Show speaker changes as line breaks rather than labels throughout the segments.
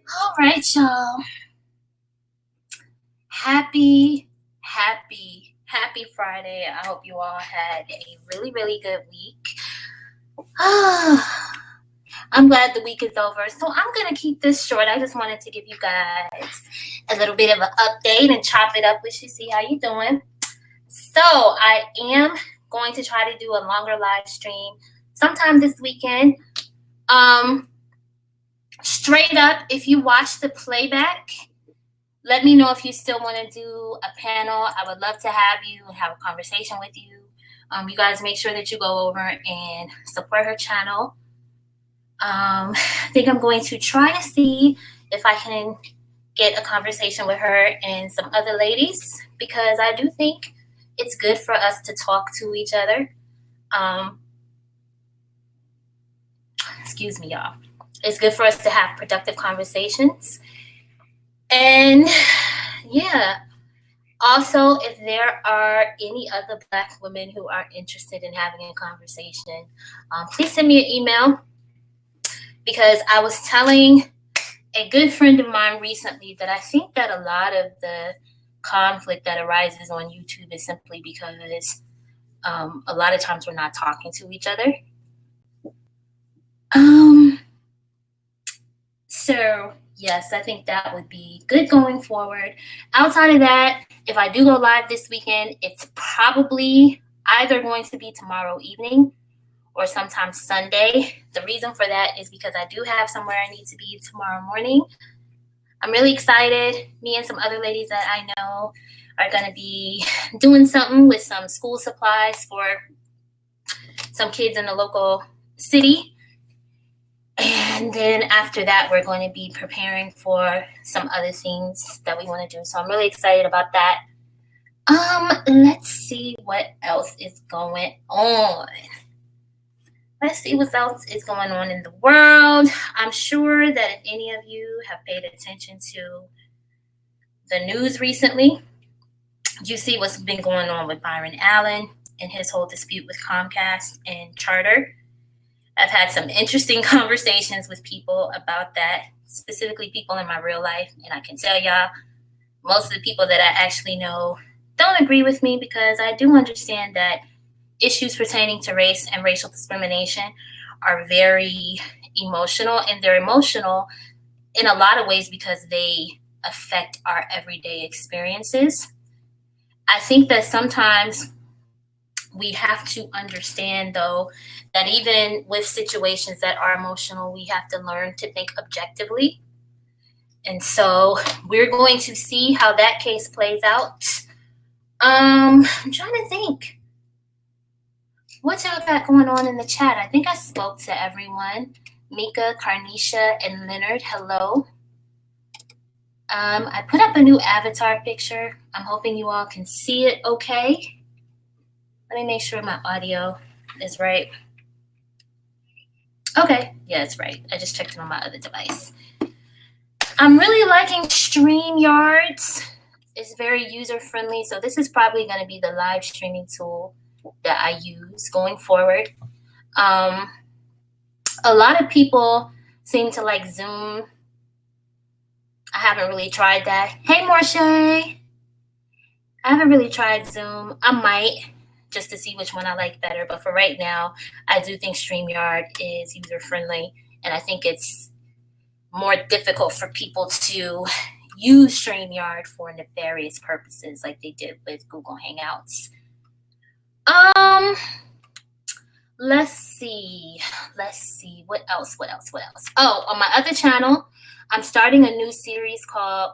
All right, y'all. Happy Friday. I hope you all had a really, really good week. I'm glad the week is over. So I'm going to keep this short. I just wanted to give you guys a little bit of an update and chop it up with you, see how you doing. So I am going to try to do a longer live stream sometime this weekend. Straight up, if you watch the playback, let me know if you still want to do a panel. I would love to have you and have a conversation with you. You guys make sure that you go over and support her channel. I think I'm going to try to see if I can get a conversation with her and some other ladies, because I do think it's good for us to talk to each other. Excuse me, y'all. It's good for us to have productive conversations. And yeah, also, if there are any other Black women who are interested in having a conversation, please send me an email, because I was telling a good friend of mine recently that I think that a lot of the conflict that arises on YouTube is simply because a lot of times we're not talking to each other. So yes, I think that would be good going forward. Outside of that, if I do go live this weekend, it's probably either going to be tomorrow evening or sometime Sunday. The reason for that is because I do have somewhere I need to be tomorrow morning. I'm really excited. Me and some other ladies that I know are going to be doing something with some school supplies for some kids in the local city. And then after that, we're going to be preparing for some other things that we want to do. So I'm really excited about that. Let's see what else is going on. Let's see what else is going on in the world. I'm sure that if any of you have paid attention to the news recently, you see what's been going on with Byron Allen and his whole dispute with Comcast and Charter. I've had some interesting conversations with people about that, specifically people in my real life. And I can tell y'all, most of the people that I actually know don't agree with me, because I do understand that issues pertaining to race and racial discrimination are very emotional, and they're emotional in a lot of ways because they affect our everyday experiences. I think that sometimes we have to understand, though, that even with situations that are emotional, we have to learn to think objectively. And so we're going to see how that case plays out. I'm trying to think. What y'all got going on in the chat? I think I spoke to everyone. Mika, Carnisha, and Leonard, hello. I put up a new avatar picture. I'm hoping you all can see it okay. Let me make sure my audio is right. Okay, yeah, it's right. I just checked it on my other device. I'm really liking StreamYards. It's very user-friendly, so this is probably going to be the live streaming tool that I use going forward. A lot of people seem to like Zoom. I haven't really tried that. Hey, Marche. I haven't really tried Zoom. I might, just to see which one I like better. But for right now, I do think StreamYard is user-friendly, and I think it's more difficult for people to use StreamYard for nefarious purposes like they did with Google Hangouts. Let's see. What else? Oh, on my other channel, I'm starting a new series called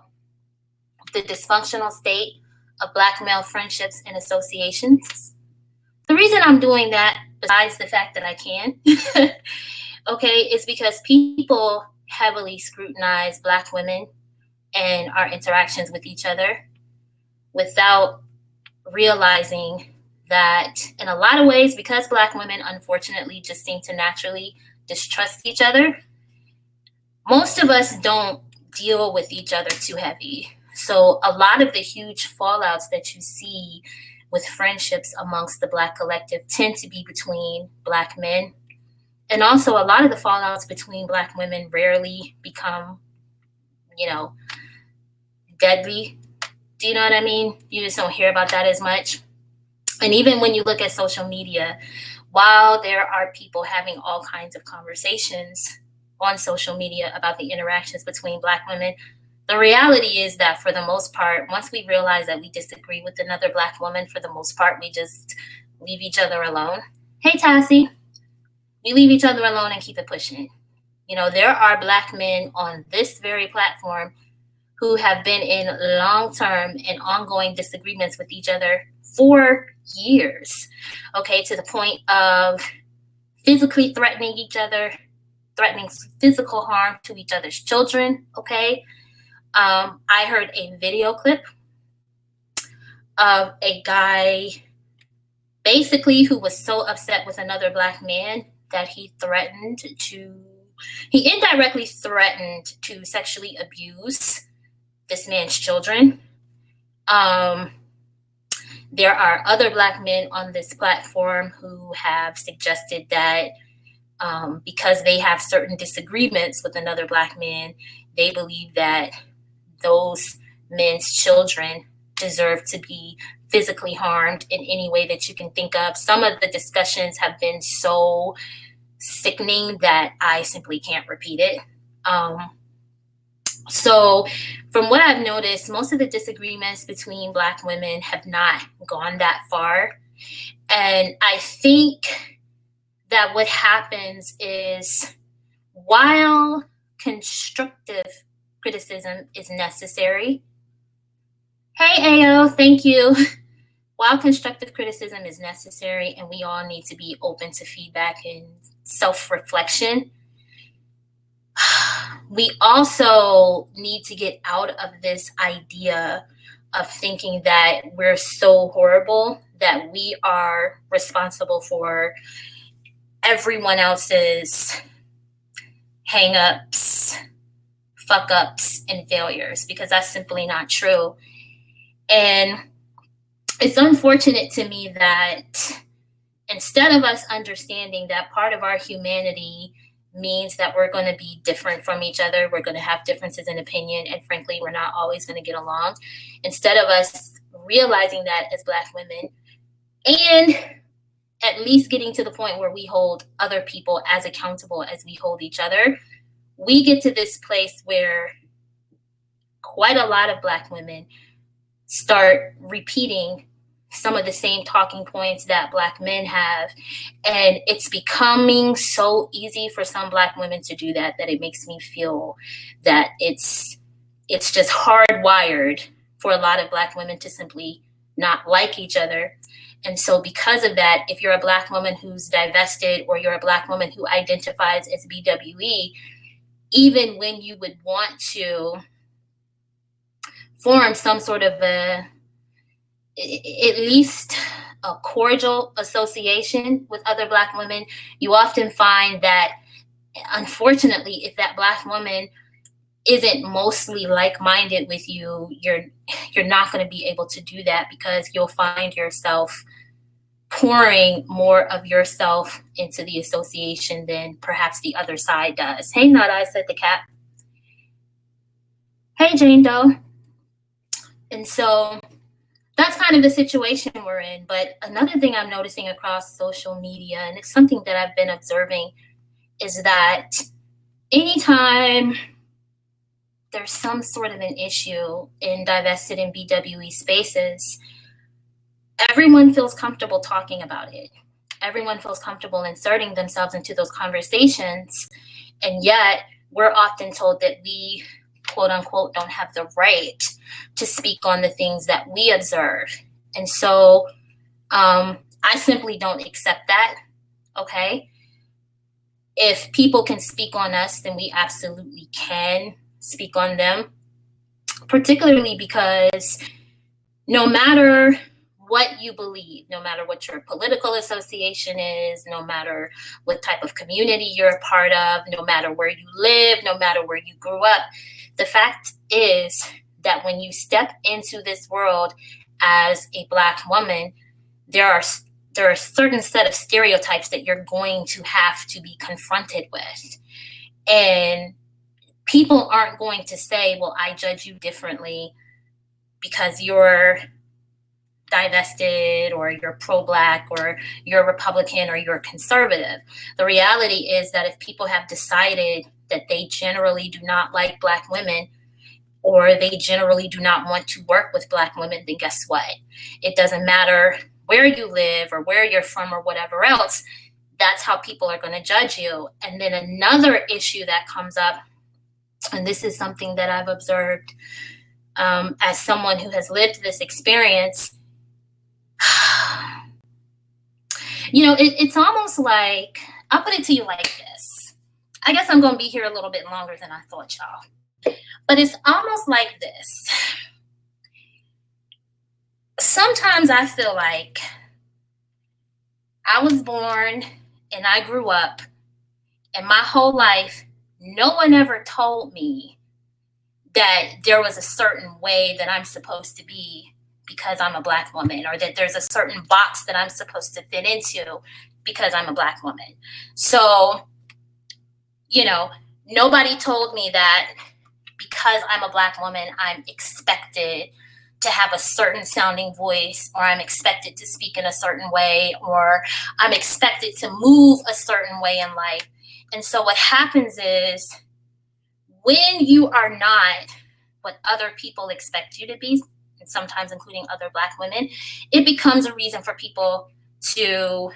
The Dysfunctional State of Black Male Friendships and Associations. The reason I'm doing that, besides the fact that I can, okay, is because people heavily scrutinize Black women and our interactions with each other without realizing that in a lot of ways, because Black women unfortunately just seem to naturally distrust each other, most of us don't deal with each other too heavy. So a lot of the huge fallouts that you see with friendships amongst the Black collective tend to be between Black men. And also a lot of the fallouts between Black women rarely become, deadly. Do you know what I mean? You just don't hear about that as much. And even when you look at social media, while there are people having all kinds of conversations on social media about the interactions between Black women, the reality is that for the most part, once we realize that we disagree with another Black woman, for the most part, we just leave each other alone. Hey, Tassie. We leave each other alone and keep it pushing. There are Black men on this very platform who have been in long-term and ongoing disagreements with each other for years, okay, to the point of physically threatening each other, threatening physical harm to each other's children, okay? I heard a video clip of a guy basically who was so upset with another Black man that he indirectly threatened to sexually abuse this man's children. There are other Black men on this platform who have suggested that because they have certain disagreements with another Black man, they believe that those men's children deserve to be physically harmed in any way that you can think of. Some of the discussions have been so sickening that I simply can't repeat it. So from what I've noticed, most of the disagreements between Black women have not gone that far. And I think that what happens is, while constructive criticism is necessary, hey AO, thank you. While constructive criticism is necessary and we all need to be open to feedback and self-reflection, we also need to get out of this idea of thinking that we're so horrible that we are responsible for everyone else's hang-ups, fuck-ups, and failures, because that's simply not true. And it's unfortunate to me that instead of us understanding that part of our humanity means that we're going to be different from each other, we're going to have differences in opinion, and frankly, we're not always going to get along. Instead of us realizing that as Black women, and at least getting to the point where we hold other people as accountable as we hold each other, we get to this place where quite a lot of Black women start repeating some of the same talking points that Black men have. And it's becoming so easy for some Black women to do that it makes me feel that it's just hardwired for a lot of Black women to simply not like each other. And so because of that, if you're a Black woman who's divested, or you're a Black woman who identifies as BWE, even when you would want to form some sort of at least a cordial association with other Black women, you often find that, unfortunately, if that Black woman isn't mostly like-minded with you, you're not going to be able to do that, because you'll find yourself pouring more of yourself into the association than perhaps the other side does. Hey, Not I, said the cat. Hey, Jane Doe. And so that's kind of the situation we're in. But another thing I'm noticing across social media, and it's something that I've been observing, is that anytime there's some sort of an issue in divested and BWE spaces, everyone feels comfortable talking about it. Everyone feels comfortable inserting themselves into those conversations. And yet we're often told that we, quote unquote, don't have the right to speak on the things that we observe. And so I simply don't accept that. Okay. If people can speak on us, then we absolutely can speak on them, particularly because no matter what you believe, no matter what your political association is, no matter what type of community you're a part of, no matter where you live, no matter where you grew up, the fact is that when you step into this world as a Black woman, there are a certain set of stereotypes that you're going to have to be confronted with. And people aren't going to say, well, I judge you differently because you're divested, or you're pro-Black, or you're Republican, or you're conservative. The reality is that if people have decided that they generally do not like Black women, or they generally do not want to work with Black women, then guess what? It doesn't matter where you live or where you're from or whatever else. That's how people are going to judge you. And then another issue that comes up, and this is something that I've observed as someone who has lived this experience, it's almost like, I'll put it to you like this. I guess I'm going to be here a little bit longer than I thought, y'all. But it's almost like this. Sometimes I feel like I was born and I grew up, and my whole life, no one ever told me that there was a certain way that I'm supposed to be because I'm a Black woman, or that there's a certain box that I'm supposed to fit into because I'm a Black woman. So, nobody told me that because I'm a Black woman, I'm expected to have a certain sounding voice, or I'm expected to speak in a certain way, or I'm expected to move a certain way in life. And so what happens is when you are not what other people expect you to be, and sometimes including other Black women, it becomes a reason for people to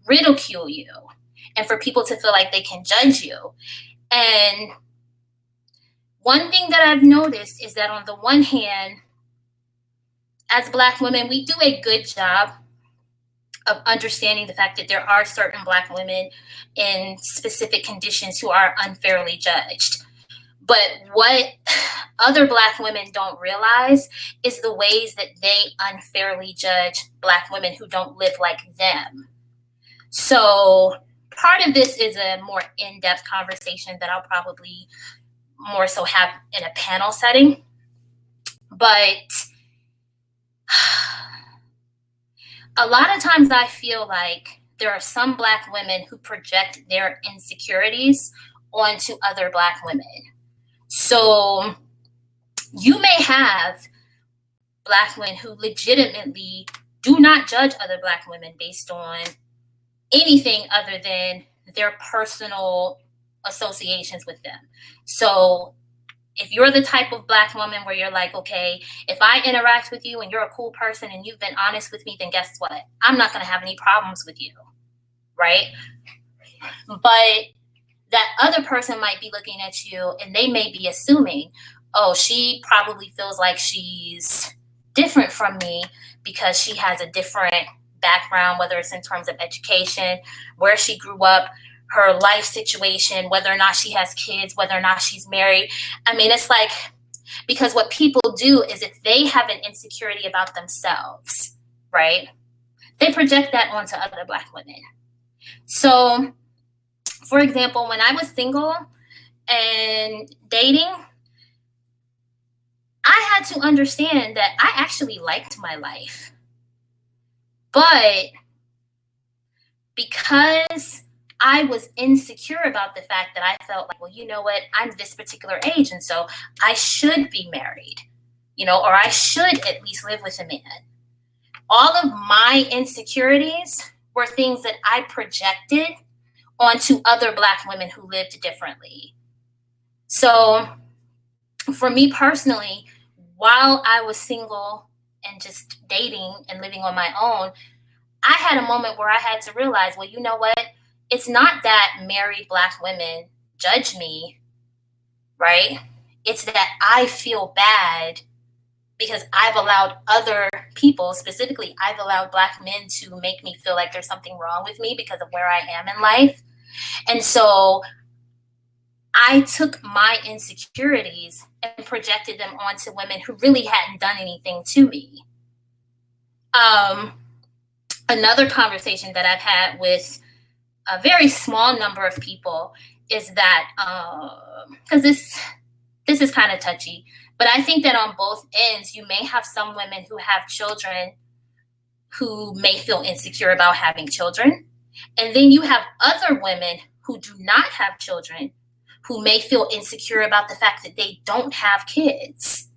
ridicule you and for people to feel like they can judge you. And one thing that I've noticed is that on the one hand, as Black women, we do a good job of understanding the fact that there are certain Black women in specific conditions who are unfairly judged. But what other Black women don't realize is the ways that they unfairly judge Black women who don't live like them. So part of this is a more in-depth conversation that I'll probably more so have in a panel setting. But a lot of times I feel like there are some Black women who project their insecurities onto other Black women. So you may have Black women who legitimately do not judge other Black women based on anything other than their personal associations with them. So if you're the type of Black woman where you're like, okay, if I interact with you and you're a cool person and you've been honest with me, then guess what? I'm not going to have any problems with you, right? But that other person might be looking at you and they may be assuming, oh, she probably feels like she's different from me because she has a different background, whether it's in terms of education, where she grew up, her life situation, whether or not she has kids, whether or not she's married. I mean, it's like, because what people do is if they have an insecurity about themselves, right, they project that onto other Black women. So, for example, when I was single and dating, I had to understand that I actually liked my life. But because I was insecure about the fact that I felt like, well, you know what, I'm this particular age, and so I should be married, or I should at least live with a man. All of my insecurities were things that I projected onto other Black women who lived differently. So for me personally, while I was single and just dating and living on my own, I had a moment where I had to realize, well, you know what? It's not that married Black women judge me, right? It's that I feel bad because I've allowed other people, specifically, I've allowed Black men to make me feel like there's something wrong with me because of where I am in life. And so I took my insecurities and projected them onto women who really hadn't done anything to me. Another conversation that I've had with a very small number of people is that, because this is kind of touchy, but I think that on both ends, you may have some women who have children who may feel insecure about having children. And then you have other women who do not have children who may feel insecure about the fact that they don't have kids.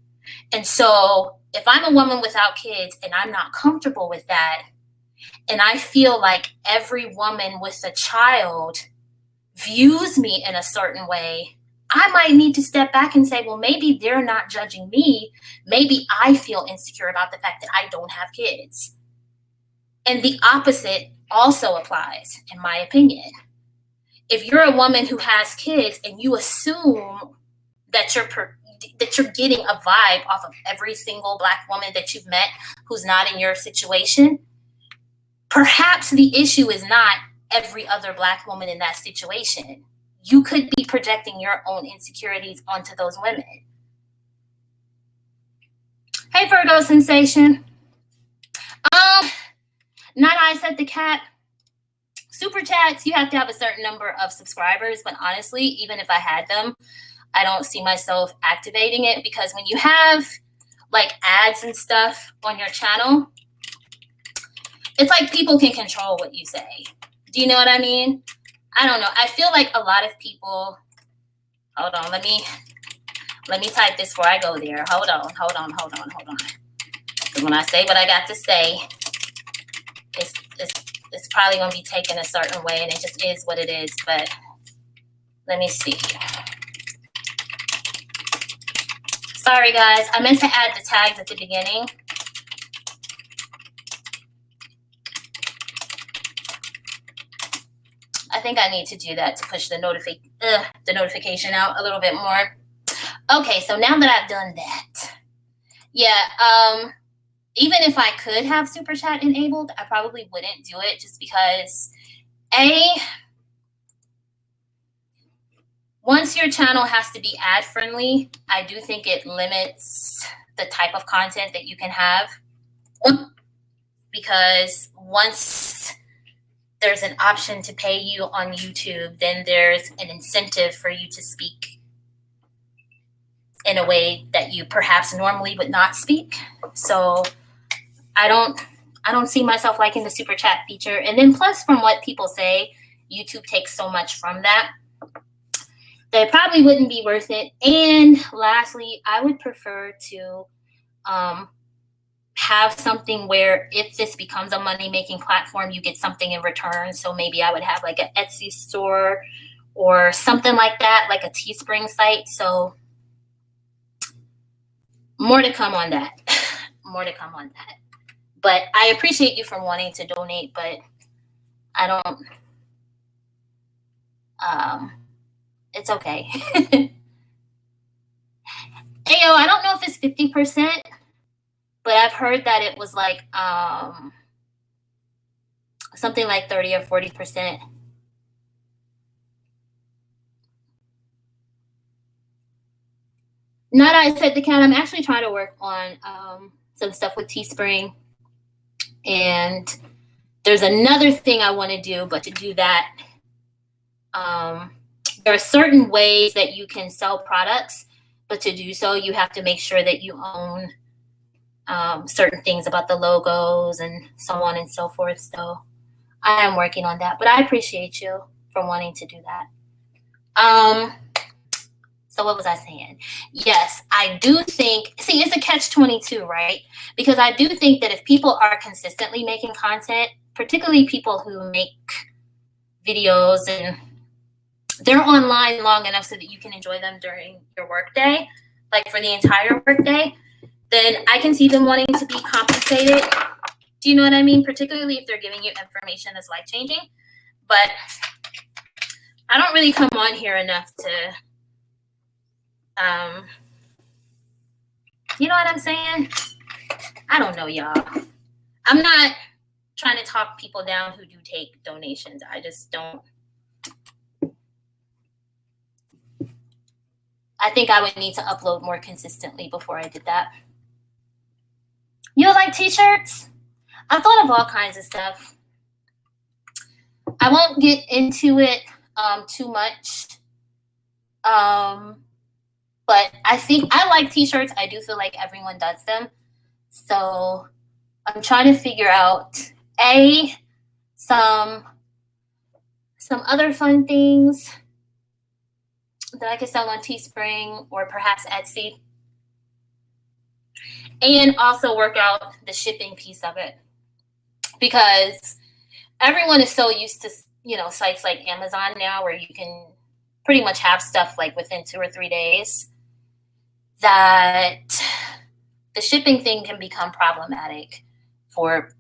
And so if I'm a woman without kids and I'm not comfortable with that, and I feel like every woman with a child views me in a certain way, I might need to step back and say, well, maybe they're not judging me. Maybe I feel insecure about the fact that I don't have kids. And the opposite also applies, in my opinion. If you're a woman who has kids and you assume that you're getting a vibe off of every single Black woman that you've met who's not in your situation, perhaps the issue is not every other Black woman in that situation. You could be projecting your own insecurities onto those women. Hey, Virgo Sensation. Not I Said the Cat. Super chats, you have to have a certain number of subscribers, but honestly, even if I had them, I don't see myself activating it, because when you have like ads and stuff on your channel, it's like people can control what you say. Do you know what I mean? I don't know. I feel like a lot of people, hold on, let me type this before I go there. Hold on. when I say what I got to say, it's probably going to be taken a certain way, and it just is what it is. But let me see. Sorry, guys. I meant to add the tags at the beginning. I think I need to do that to push the notification out a little bit more. Okay, so now that I've done that, yeah, even if I could have Super Chat enabled, I probably wouldn't do it just because, once your channel has to be ad friendly, I do think it limits the type of content that you can have. Because once there's an option to pay you on YouTube, then there's an incentive for you to speak in a way that you perhaps normally would not speak. So I don't see myself liking the Super Chat feature. And then plus, from what people say, YouTube takes so much from that it probably wouldn't be worth it. And lastly, I would prefer to have something where if this becomes a money-making platform, you get something in return. So maybe I would have like an Etsy store or something like that, like a Teespring site. So more to come on that. More to come on that. But I appreciate you for wanting to donate, but I don't, it's okay. Ayo, I don't know if it's 50%, but I've heard that it was like something like 30 or 40%. Not I said the cat, I'm actually trying to work on some stuff with Teespring. And there's another thing I want to do, but to do that, there are certain ways that you can sell products, but to do so, you have to make sure that you own certain things about the logos and so on and so forth. So I am working on that, but I appreciate you for wanting to do that. So what was I saying? Yes, I do think, see, it's a catch-22, right? Because I do think that if people are consistently making content, particularly people who make videos and they're online long enough so that you can enjoy them during your workday, like for the entire workday, then I can see them wanting to be compensated. Do you know what I mean? Particularly if they're giving you information that's life-changing. But I don't really come on here enough to, you know what I'm saying? I don't know, y'all. I'm not trying to talk people down who do take donations. I just don't. I think I would need to upload more consistently before I did that. You like t-shirts? I thought of all kinds of stuff. I won't get into it too much. But I think I like t-shirts. I do feel like everyone does them. So I'm trying to figure out some other fun things that I could sell on Teespring or perhaps Etsy. And also work out the shipping piece of it. Because everyone is so used to, you know, sites like Amazon now where you can pretty much have stuff like within 2 or 3 days, that the shipping thing can become problematic for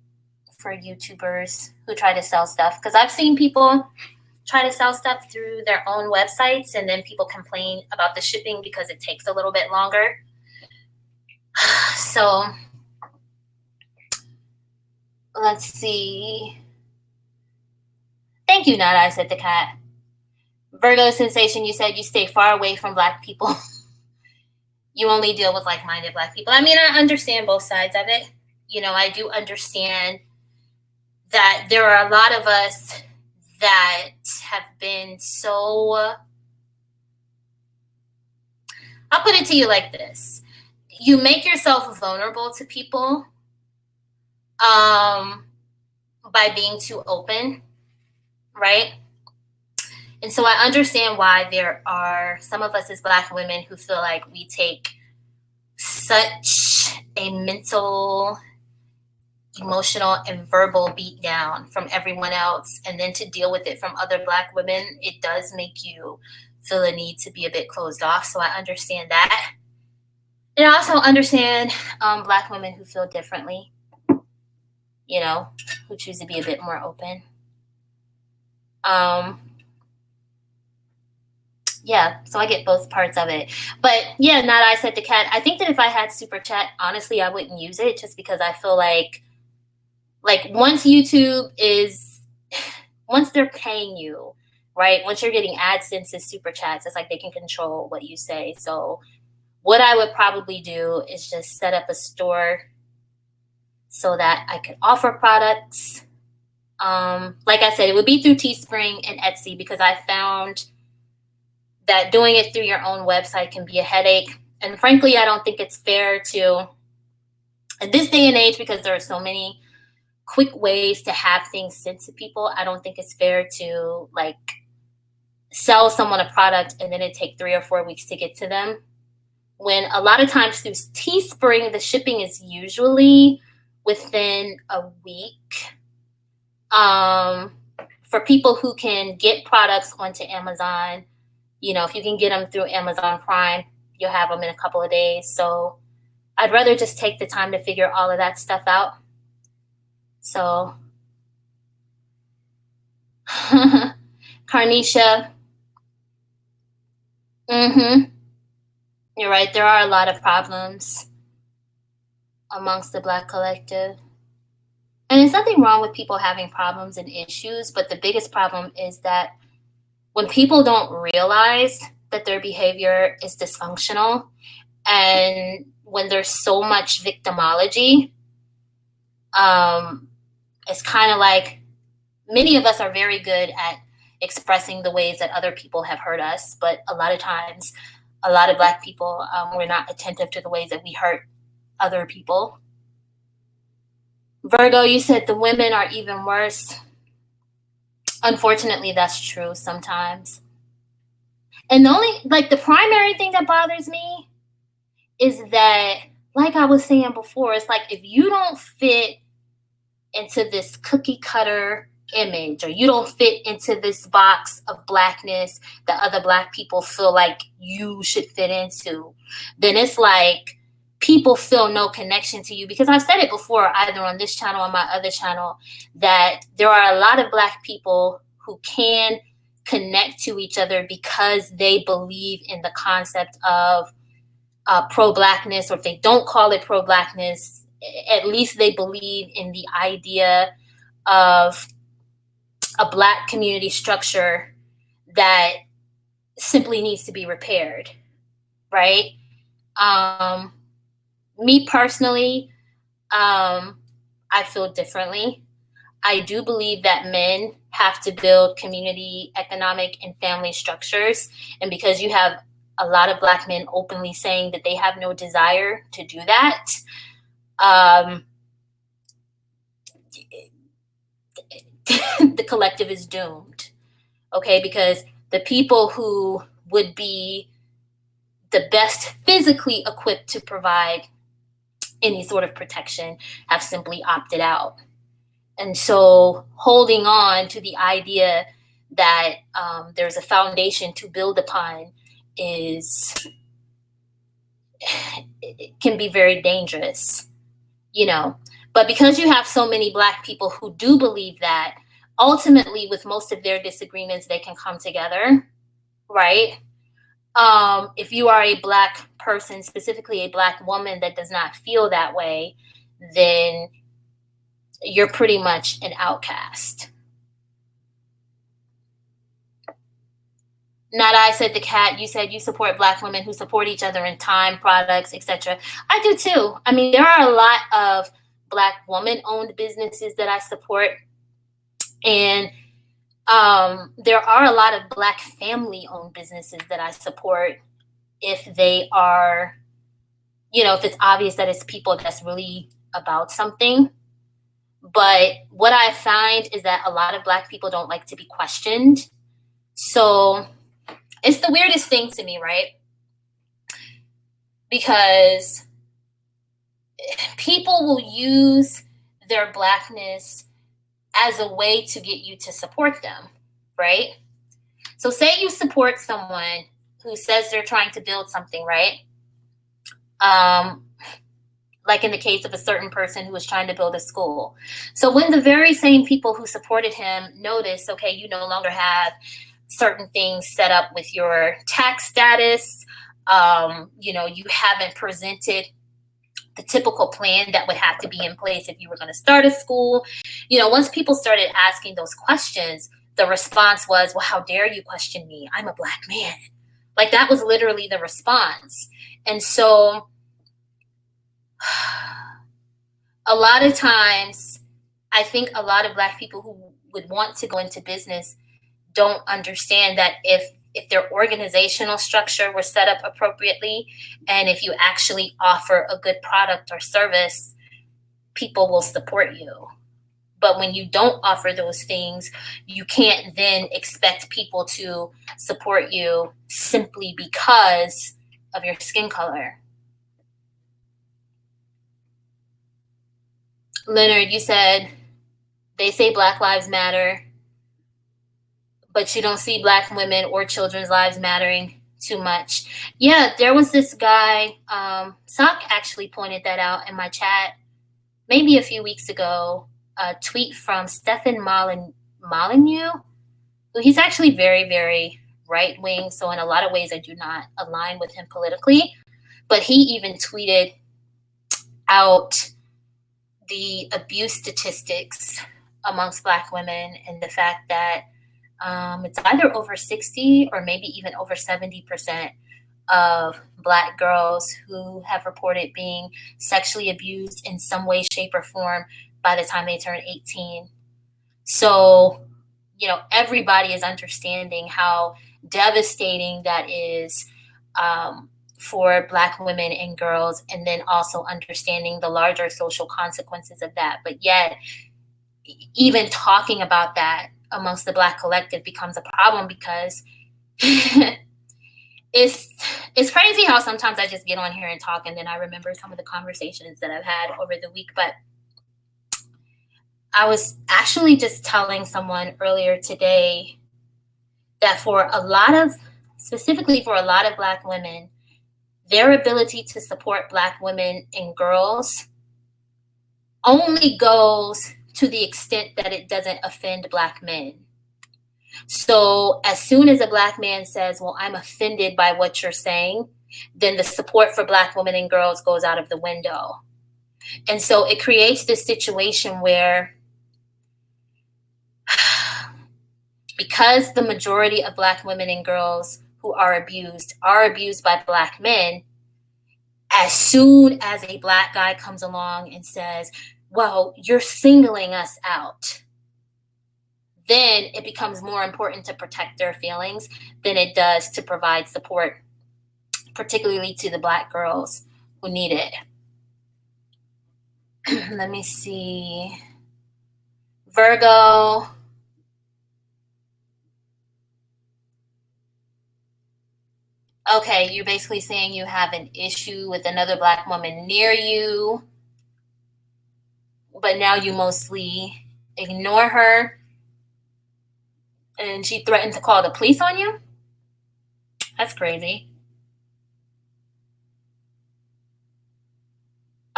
YouTubers who try to sell stuff. Because I've seen people try to sell stuff through their own websites and then people complain about the shipping because it takes a little bit longer. So let's see. Thank you, Not I Said the Cat. Virgo Sensation, you said you stay far away from Black people. You only deal with like-minded Black people. I mean, I understand both sides of it. You know, I do understand that there are a lot of us that have been so, I'll put it to you like this. You make yourself vulnerable to people by being too open, right? And so I understand why there are some of us as Black women who feel like we take such a mental emotional and verbal beatdown from everyone else, and then to deal with it from other Black women, it does make you feel a need to be a bit closed off. So I understand that. And I also understand Black women who feel differently, you know, who choose to be a bit more open. Yeah, so I get both parts of it. But yeah, Not I Said the Cat, I think that if I had Super Chat, honestly, I wouldn't use it just because I feel like once YouTube is, once they're paying you, right? Once you're getting AdSense and Super Chats, it's like they can control what you say. So what I would probably do is just set up a store so that I could offer products. Like I said, it would be through Teespring and Etsy because I found that doing it through your own website can be a headache. And frankly, I don't think it's fair to, in this day and age, because there are so many quick ways to have things sent to people, I don't think it's fair to like sell someone a product and then it take 3 or 4 weeks to get to them. When a lot of times through Teespring, the shipping is usually within a week. For people who can get products onto Amazon, you know, if you can get them through Amazon Prime, you'll have them in a couple of days. So I'd rather just take the time to figure all of that stuff out. So, Carnisha, you're right. There are a lot of problems amongst the Black collective. And there's nothing wrong with people having problems and issues, but the biggest problem is that when people don't realize that their behavior is dysfunctional, and when there's so much victimology, it's kind of like many of us are very good at expressing the ways that other people have hurt us, but a lot of times, a lot of Black people, we're not attentive to the ways that we hurt other people. Virgo, you said the women are even worse. Unfortunately, that's true sometimes. And the primary thing that bothers me is that, like I was saying before, it's like if you don't fit into this cookie cutter image, or you don't fit into this box of Blackness that other Black people feel like you should fit into, then it's like people feel no connection to you. Because I've said it before, either on this channel or my other channel, that there are a lot of Black people who can connect to each other because they believe in the concept of pro-Blackness, or if they don't call it pro-Blackness, at least they believe in the idea of a Black community structure that simply needs to be repaired, right? Me personally, I feel differently. I do believe that men have to build community, economic, and family structures. And because you have a lot of Black men openly saying that they have no desire to do that, the collective is doomed, okay? Because the people who would be the best physically equipped to provide any sort of protection have simply opted out. And so holding on to the idea that there's a foundation to build upon it can be very dangerous, you know. But because you have so many Black people who do believe that, ultimately with most of their disagreements, they can come together, right? If you are a Black person, specifically a Black woman that does not feel that way, then you're pretty much an outcast. Not I Said the Cat, you said you support Black women who support each other in time, products, etc. I do too. I mean, there are a lot of Black woman-owned businesses that I support. And there are a lot of Black family-owned businesses that I support if they are, you know, if it's obvious that it's people that's really about something. But what I find is that a lot of Black people don't like to be questioned. So it's the weirdest thing to me, right? Because people will use their Blackness as a way to get you to support them, right? So say you support someone who says they're trying to build something, right? Like in the case of a certain person who was trying to build a school. So when the very same people who supported him notice, okay, you no longer have certain things set up with your tax status, you haven't presented the typical plan that would have to be in place if you were going to start a school. Once people started asking those questions, the response was, well, how dare you question me? I'm a Black man. Like, that was literally the response. And so a lot of times, I think a lot of Black people who would want to go into business don't understand that if their organizational structure were set up appropriately, and if you actually offer a good product or service, people will support you. But when you don't offer those things, you can't then expect people to support you simply because of your skin color. Leonard, you said they say Black Lives Matter, but you don't see Black women or children's lives mattering too much. Yeah, there was this guy, Sock actually pointed that out in my chat maybe a few weeks ago, a tweet from Stefan Molyneux. He's actually very, very right-wing, so in a lot of ways I do not align with him politically, but he even tweeted out the abuse statistics amongst Black women and the fact that it's either over 60 or maybe even over 70% of Black girls who have reported being sexually abused in some way, shape, or form by the time they turn 18. So, everybody is understanding how devastating that is for Black women and girls, and then also understanding the larger social consequences of that. But yet, even talking about that amongst the Black collective becomes a problem because it's crazy how sometimes I just get on here and talk and then I remember some of the conversations that I've had over the week. But I was actually just telling someone earlier today that specifically for a lot of Black women, their ability to support Black women and girls only goes to the extent that it doesn't offend Black men. So as soon as a Black man says, well, I'm offended by what you're saying, then the support for Black women and girls goes out of the window. And so it creates this situation where, because the majority of Black women and girls who are abused by Black men, as soon as a Black guy comes along and says, well, you're singling us out, then it becomes more important to protect their feelings than it does to provide support, particularly to the Black girls who need it. Let me see. Virgo. Okay, you're basically saying you have an issue with another Black woman near you, but now you mostly ignore her, and she threatened to call the police on you? That's crazy.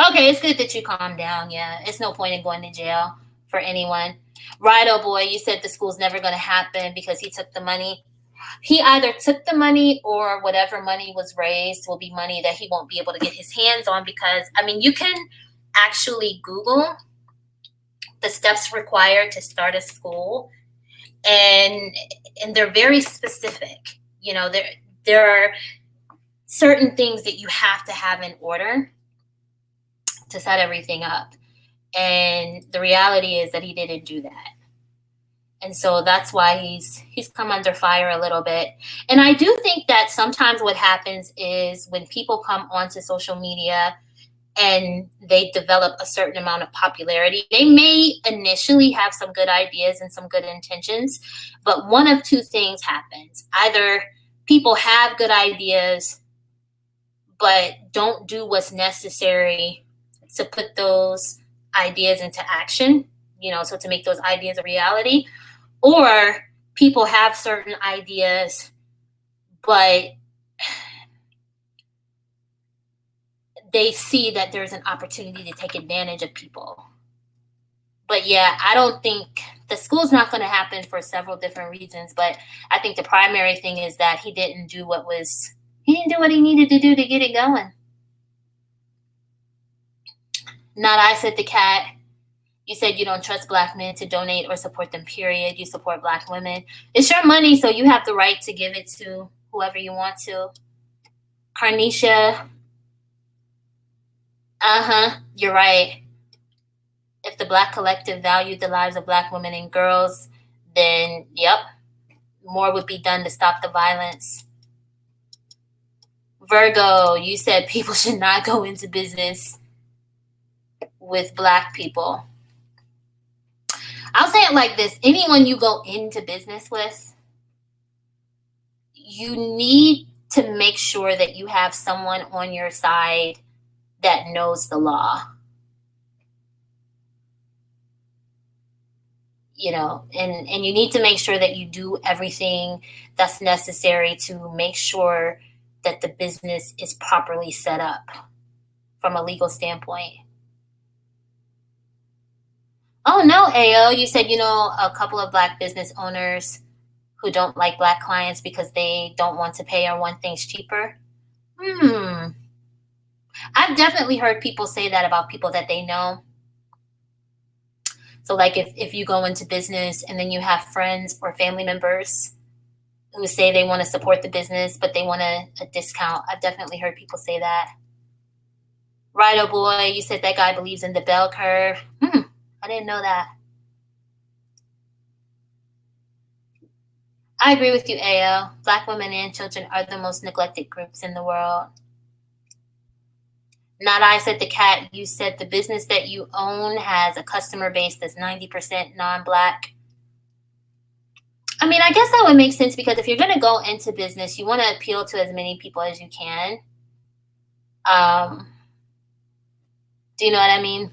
Okay, it's good that you calm down. Yeah, it's no point in going to jail for anyone. Righto boy, you said the school's never going to happen because he took the money. He either took the money or whatever money was raised will be money that he won't be able to get his hands on, because, you can actually Google the steps required to start a school, and they're very specific. There are certain things that you have to have in order to set everything up. And the reality is that he didn't do that. And so that's why he's come under fire a little bit. And I do think that sometimes what happens is when people come onto social media and they develop a certain amount of popularity, they may initially have some good ideas and some good intentions, but one of two things happens. Either people have good ideas, but don't do what's necessary to put those ideas into action, so to make those ideas a reality. Or people have certain ideas, but they see that there's an opportunity to take advantage of people. But yeah, I don't think the school's not going to happen for several different reasons. But I think the primary thing is that he didn't do what he needed to do to get it going. Not I, said the cat. You said you don't trust Black men to donate or support them, period. You support Black women. It's your money, so you have the right to give it to whoever you want to. Carnicia. You're right. If the Black collective valued the lives of Black women and girls, then, yep, more would be done to stop the violence. Virgo, you said people should not go into business with Black people. I'll say it like this. Anyone you go into business with, you need to make sure that you have someone on your side that knows the law. And you need to make sure that you do everything that's necessary to make sure that the business is properly set up from a legal standpoint. Oh, no, AO, you said, a couple of Black business owners who don't like Black clients because they don't want to pay or want things cheaper. I've definitely heard people say that about people that they know. So like if you go into business and then you have friends or family members who say they want to support the business, but they want a discount. I've definitely heard people say that. Right, oh boy, you said that guy believes in the bell curve. I didn't know that. I agree with you, AO. Black women and children are the most neglected groups in the world. Not I, said the cat. You said the business that you own has a customer base that's 90% non-Black. I mean, I guess that would make sense because if you're going to go into business, you want to appeal to as many people as you can. Do you know what I mean?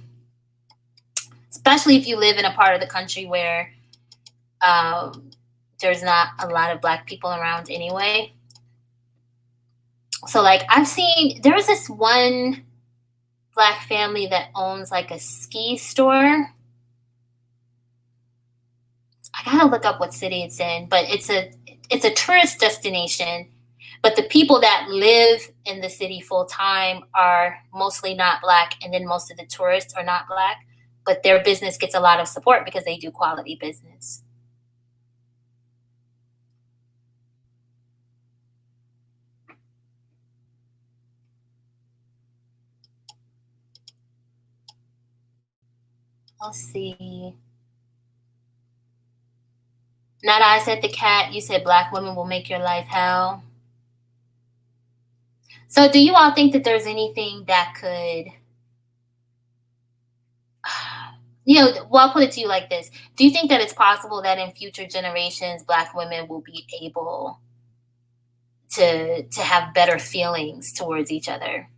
Especially if you live in a part of the country where there's not a lot of Black people around anyway. So like I've seen, there's this one Black family that owns like a ski store. I gotta look up what city it's in, but it's a tourist destination. But the people that live in the city full time are mostly not Black, and then most of the tourists are not Black. But their business gets a lot of support because they do quality business. Let's see. Not I, said the cat. You said Black women will make your life hell. So do you all think that there's anything that could, I'll put it to you like this. Do you think that it's possible that in future generations, Black women will be able to have better feelings towards each other?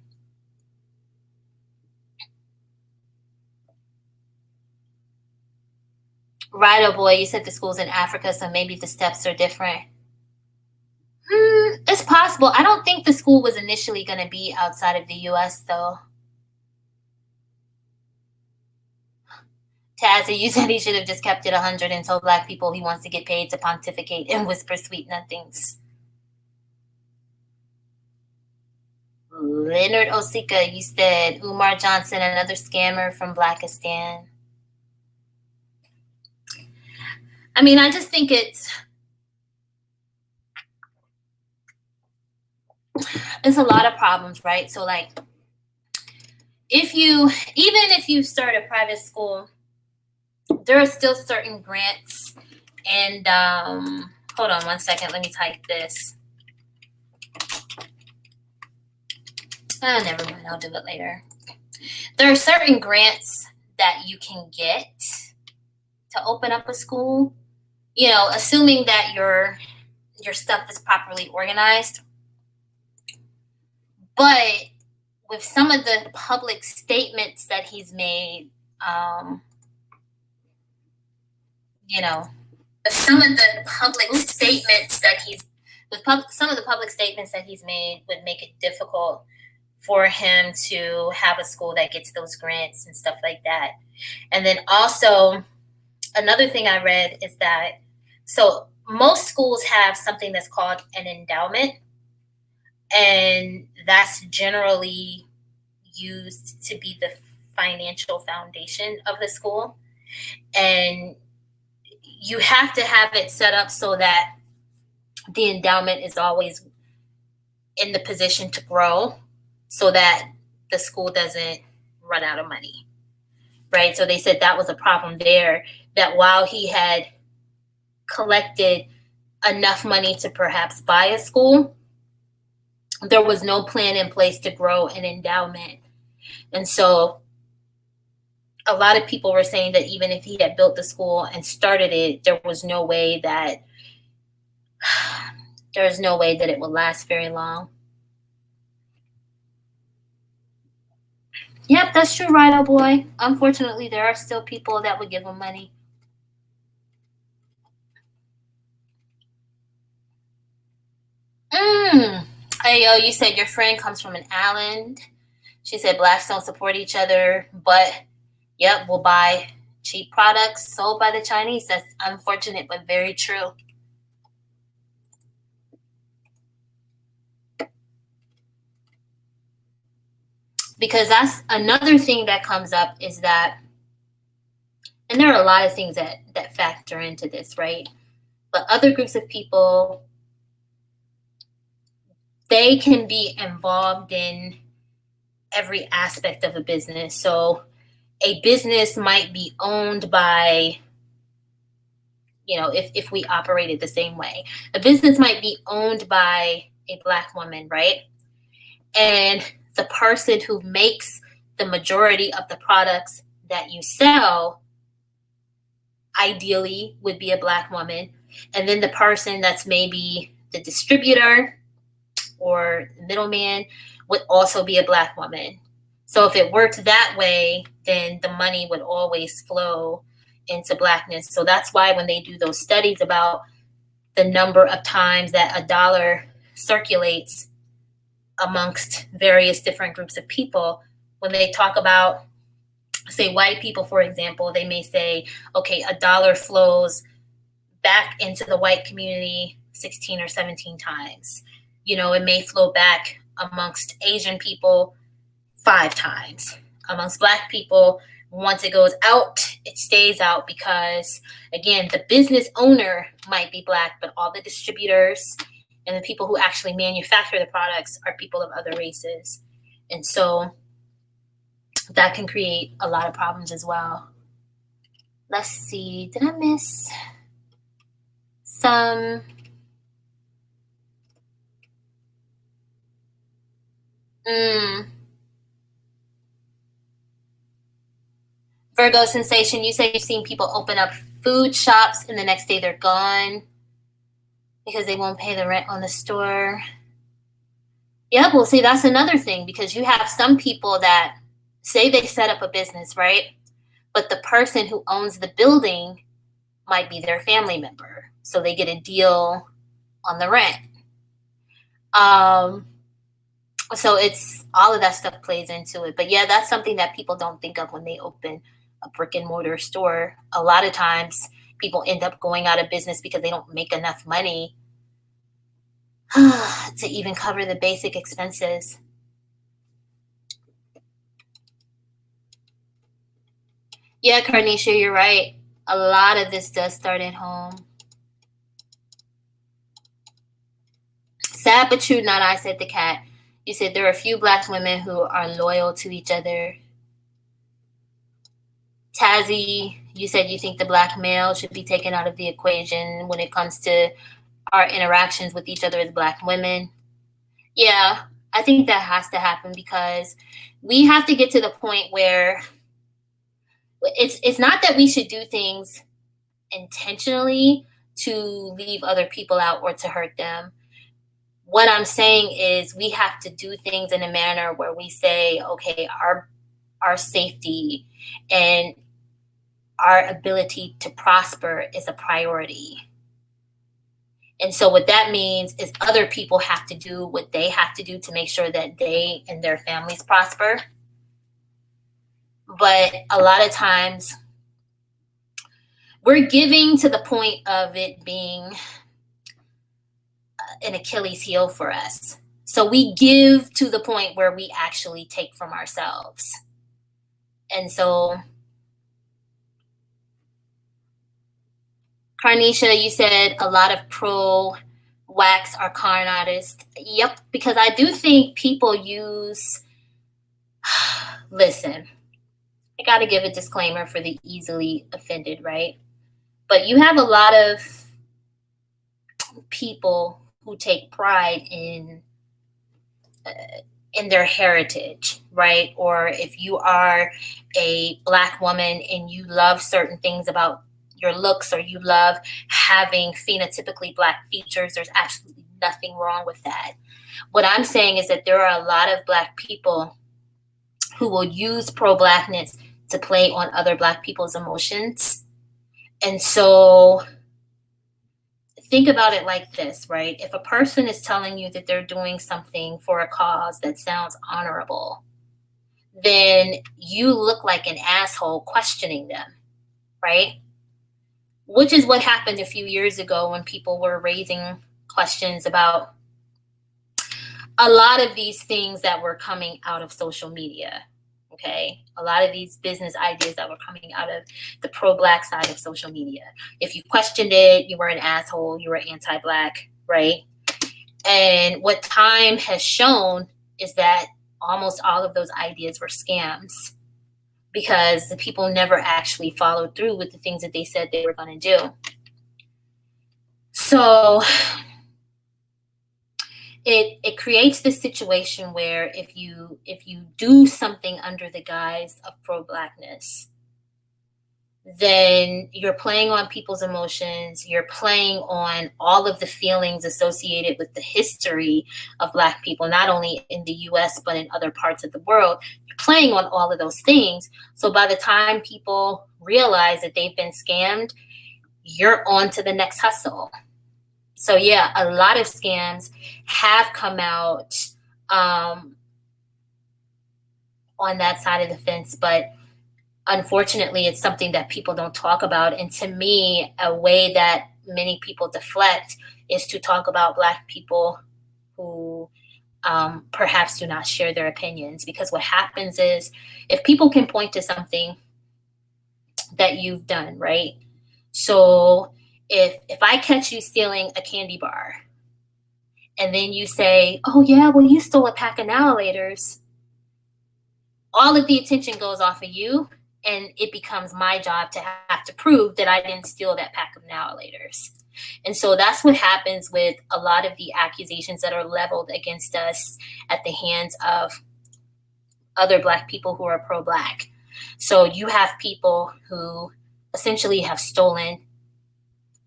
Right, oh boy, you said the school's in Africa, so maybe the steps are different. It's possible. I don't think the school was initially going to be outside of the U.S., though. Taz, you said he should have just kept it 100 and told Black people he wants to get paid to pontificate and whisper sweet nothings. Leonard Osika, you said Umar Johnson, another scammer from Blackistan. I mean, I just think it's a lot of problems, right? So like even if you start a private school, there are still certain grants and hold on one second, let me type this. Never mind, I'll do it later. There are certain grants that you can get to open up a school, assuming that your stuff is properly organized. But with some of the public statements that he's made, you know, some of the public statements that some of the public statements that he's made would make it difficult for him to have a school that gets those grants and stuff like that. And then also, another thing I read is that, so most schools have something that's called an endowment, and that's generally used to be the financial foundation of the school. And you have to have it set up so that the endowment is always in the position to grow so that the school doesn't run out of money, right? So they said that was a problem there, that while he had collected enough money to perhaps buy a school, there was no plan in place to grow an endowment. And so a lot of people were saying that even if he had built the school and started it, there was no way that it would last very long. Yep, that's true, Rido boy. Unfortunately, there are still people that would give him money. Hey, yo, you said your friend comes from an island. She said blacks don't support each other, but yep, we'll buy cheap products sold by the Chinese. That's unfortunate, but very true. Because that's another thing that comes up, is that, and there are a lot of things that factor into this, right? But other groups of people, they can be involved in every aspect of a business. So a business might be owned by, if we operated the same way, a business might be owned by a black woman, right? And the person who makes the majority of the products that you sell ideally would be a black woman. And then the person that's maybe the distributor or middleman would also be a black woman. So if it worked that way, then the money would always flow into blackness. So that's why when they do those studies about the number of times that a dollar circulates amongst various different groups of people, when they talk about, say, white people, for example, they may say, okay, a dollar flows back into the white community 16 or 17 times. It may flow back amongst Asian people 5 times. Amongst black people, once it goes out, it stays out because, again, the business owner might be black, but all the distributors and the people who actually manufacture the products are people of other races. And so that can create a lot of problems as well. Let's see, did I miss some? Virgo Sensation, you say you've seen people open up food shops and the next day they're gone because they won't pay the rent on the store. Yeah, well, see, that's another thing, because you have some people that say they set up a business, right? But the person who owns the building might be their family member. So they get a deal on the rent. So it's all of that stuff plays into it. But yeah, that's something that people don't think of when they open a brick and mortar store. A lot of times people end up going out of business because they don't make enough money to even cover the basic expenses. Yeah, Carnisha, you're right. A lot of this does start at home. Sad but true, not I, said the cat. You said there are a few black women who are loyal to each other. Tazzy, you said you think the black male should be taken out of the equation when it comes to our interactions with each other as black women. Yeah, I think that has to happen, because we have to get to the point where it's not that we should do things intentionally to leave other people out or to hurt them. What I'm saying is we have to do things in a manner where we say, okay, our our safety and our ability to prosper is a priority. And so what that means is other people have to do what they have to do to make sure that they and their families prosper. But a lot of times we're giving to the point of it being an Achilles heel for us. So we give to the point where we actually take from ourselves. And so, Carnisha, you said a lot of pro-wax are con artists. Yep, because I do think people use, listen, I got to give a disclaimer for the easily offended, right? But you have a lot of people who take pride in their heritage, right? Or if you are a Black woman and you love certain things about your looks, or you love having phenotypically Black features, there's absolutely nothing wrong with that. What I'm saying is that there are a lot of Black people who will use pro-Blackness to play on other Black people's emotions. And so think about it like this, right? If a person is telling you that they're doing something for a cause that sounds honorable, then you look like an asshole questioning them, right? Which is what happened a few years ago when people were raising questions about a lot of these things that were coming out of social media, okay? A lot of these business ideas that were coming out of the pro-Black side of social media. If you questioned it, you were an asshole, you were anti-Black, right? And what time has shown is that almost all of those ideas were scams, because the people never actually followed through with the things that they said they were going to do. So it creates this situation where if you do something under the guise of pro-Blackness, then you're playing on people's emotions, you're playing on all of the feelings associated with the history of Black people, not only in the US, but in other parts of the world. You're playing on all of those things. So by the time people realize that they've been scammed, you're on to the next hustle. So yeah, a lot of scams have come out on that side of the fence, but unfortunately, it's something that people don't talk about. And to me, a way that many people deflect is to talk about Black people who perhaps do not share their opinions. Because what happens is, if people can point to something that you've done, right? So if I catch you stealing a candy bar, and then you say, oh yeah, well, you stole a pack of now laters, all of the attention goes off of you, and it becomes my job to have to prove that I didn't steal that pack of now laters. And so that's what happens with a lot of the accusations that are leveled against us at the hands of other Black people who are pro-Black. So you have people who essentially have stolen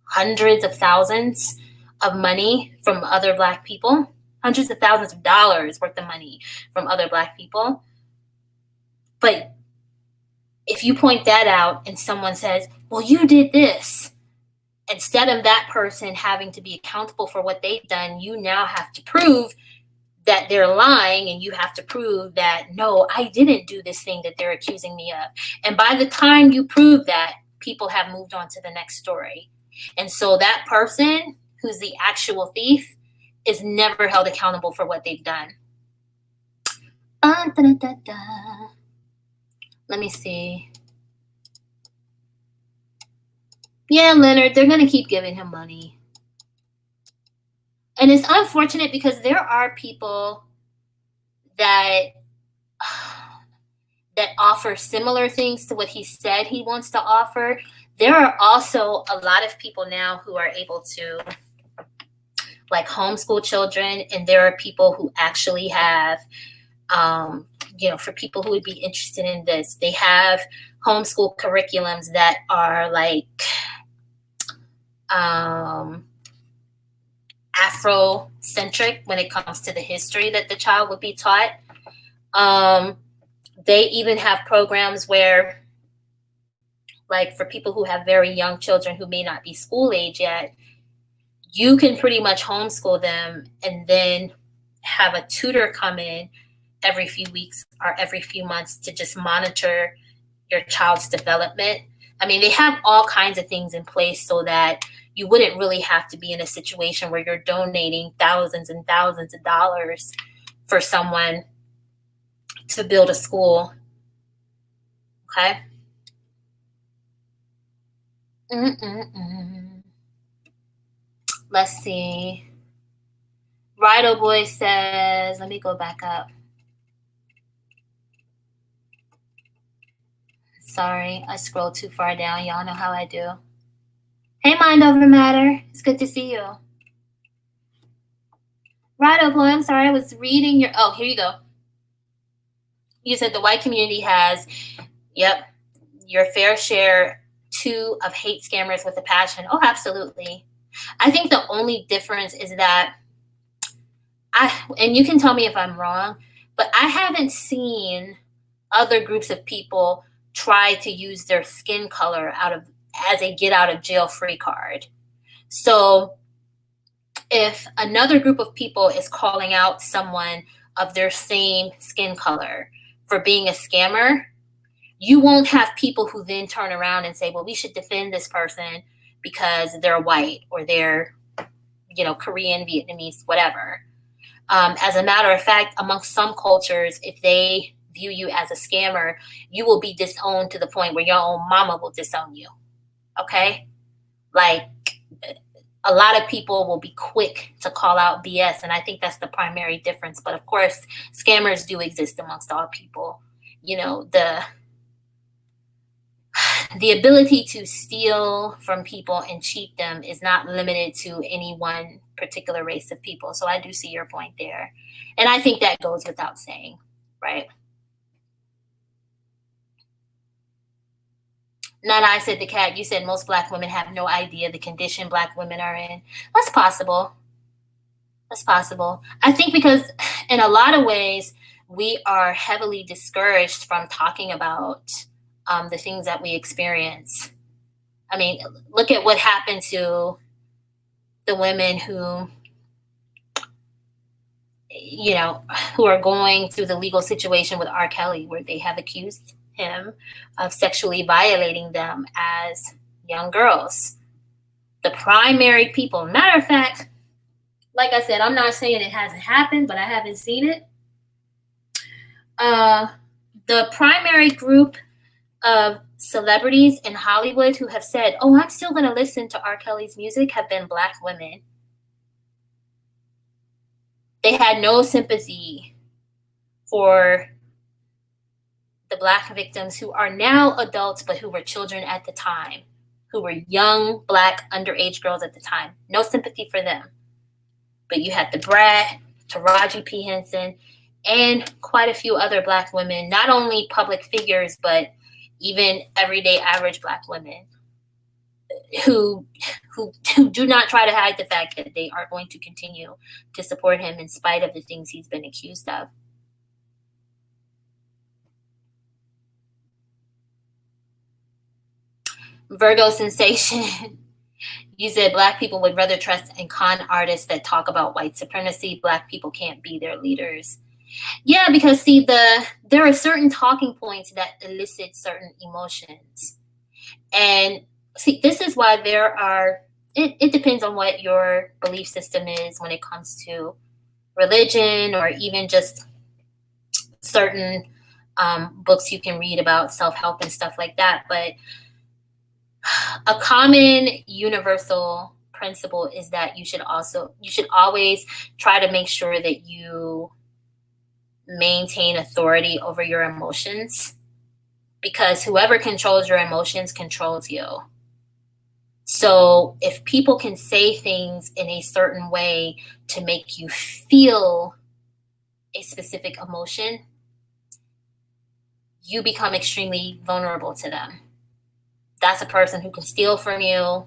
hundreds of thousands of money from other Black people, hundreds of thousands of dollars worth of money from other Black people. But if you point that out and someone says, well, you did this, instead of that person having to be accountable for what they've done, you now have to prove that they're lying, and you have to prove that, no, I didn't do this thing that they're accusing me of. And by the time you prove that, people have moved on to the next story. And so that person who's the actual thief is never held accountable for what they've done. Let me see. Yeah, Leonard, they're going to keep giving him money. And it's unfortunate because there are people that offer similar things to what he said he wants to offer. There are also a lot of people now who are able to like homeschool children, and there are people who actually have for people who would be interested in this, they have homeschool curriculums that are like Afrocentric when it comes to the history that the child would be taught. They even have programs where, like for people who have very young children who may not be school age yet, you can pretty much homeschool them and then have a tutor come in every few weeks or every few months to just monitor your child's development. I mean, they have all kinds of things in place so that you wouldn't really have to be in a situation where you're donating thousands and thousands of dollars for someone to build a school. Okay? Let's see. Rido Boy says, let me go back up. Sorry, I scrolled too far down. Y'all know how I do. Hey, Mind Over Matter. It's good to see you. Rido Boy, I'm sorry. I was reading your... Oh, here you go. You said the white community has, yep, your fair share, too, of hate scammers with a passion. Oh, absolutely. I think the only difference is that and you can tell me if I'm wrong, but I haven't seen other groups of people try to use their skin color as a get out of jail free card. So if another group of people is calling out someone of their same skin color for being a scammer, you won't have people who then turn around and say, well, we should defend this person because they're white or they're, Korean, Vietnamese, whatever. As a matter of fact, amongst some cultures, if they view you as a scammer, you will be disowned to the point where your own mama will disown you. Okay? Like, a lot of people will be quick to call out BS, and I think that's the primary difference. But of course, scammers do exist amongst all people. The ability to steal from people and cheat them is not limited to any one particular race of people. So I do see your point there. And I think that goes without saying, right? Not I said the cat. You said most Black women have no idea the condition Black women are in. That's possible. That's possible. I think because in a lot of ways, we are heavily discouraged from talking about the things that we experience. I mean, look at what happened to the women who are going through the legal situation with R. Kelly, where they have accused him of sexually violating them as young girls. The primary people, matter of fact, like I said, I'm not saying it hasn't happened, but I haven't seen it. The primary group of celebrities in Hollywood who have said, oh, I'm still going to listen to R. Kelly's music, have been Black women. They had no sympathy for the Black victims who are now adults, but who were children at the time, who were young Black underage girls at the time. No sympathy for them. But you had the Brat, Taraji P. Henson, and quite a few other Black women, not only public figures, but even everyday average Black women who do not try to hide the fact that they are going to continue to support him in spite of the things he's been accused of. Virgo Sensation, you said Black people would rather trust in con artists that talk about white supremacy. Black people can't be their leaders. Yeah, because see, there are certain talking points that elicit certain emotions. And see, this is why it depends on what your belief system is when it comes to religion, or even just certain books you can read about self-help and stuff like that. But a common universal principle is that you should always try to make sure that you maintain authority over your emotions, because whoever controls your emotions controls you. So if people can say things in a certain way to make you feel a specific emotion, you become extremely vulnerable to them. That's a person who can steal from you.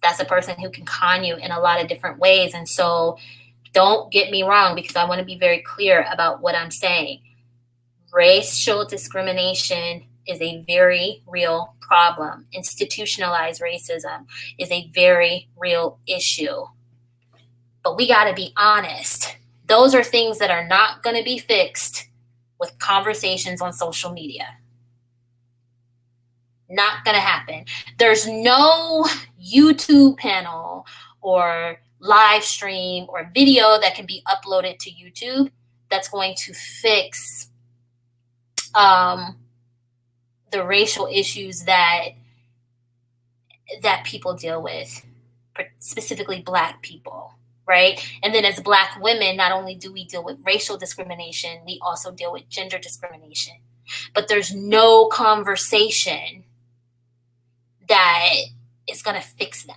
That's a person who can con you in a lot of different ways. And so don't get me wrong, because I want to be very clear about what I'm saying. Racial discrimination is a very real problem. Institutionalized racism is a very real issue. But we got to be honest. Those are things that are not going to be fixed with conversations on social media. Not going to happen. There's no YouTube panel or live stream or video that can be uploaded to YouTube that's going to fix the racial issues that people deal with, specifically Black people, right? And then as Black women, not only do we deal with racial discrimination, we also deal with gender discrimination. But there's no conversation that is going to fix that.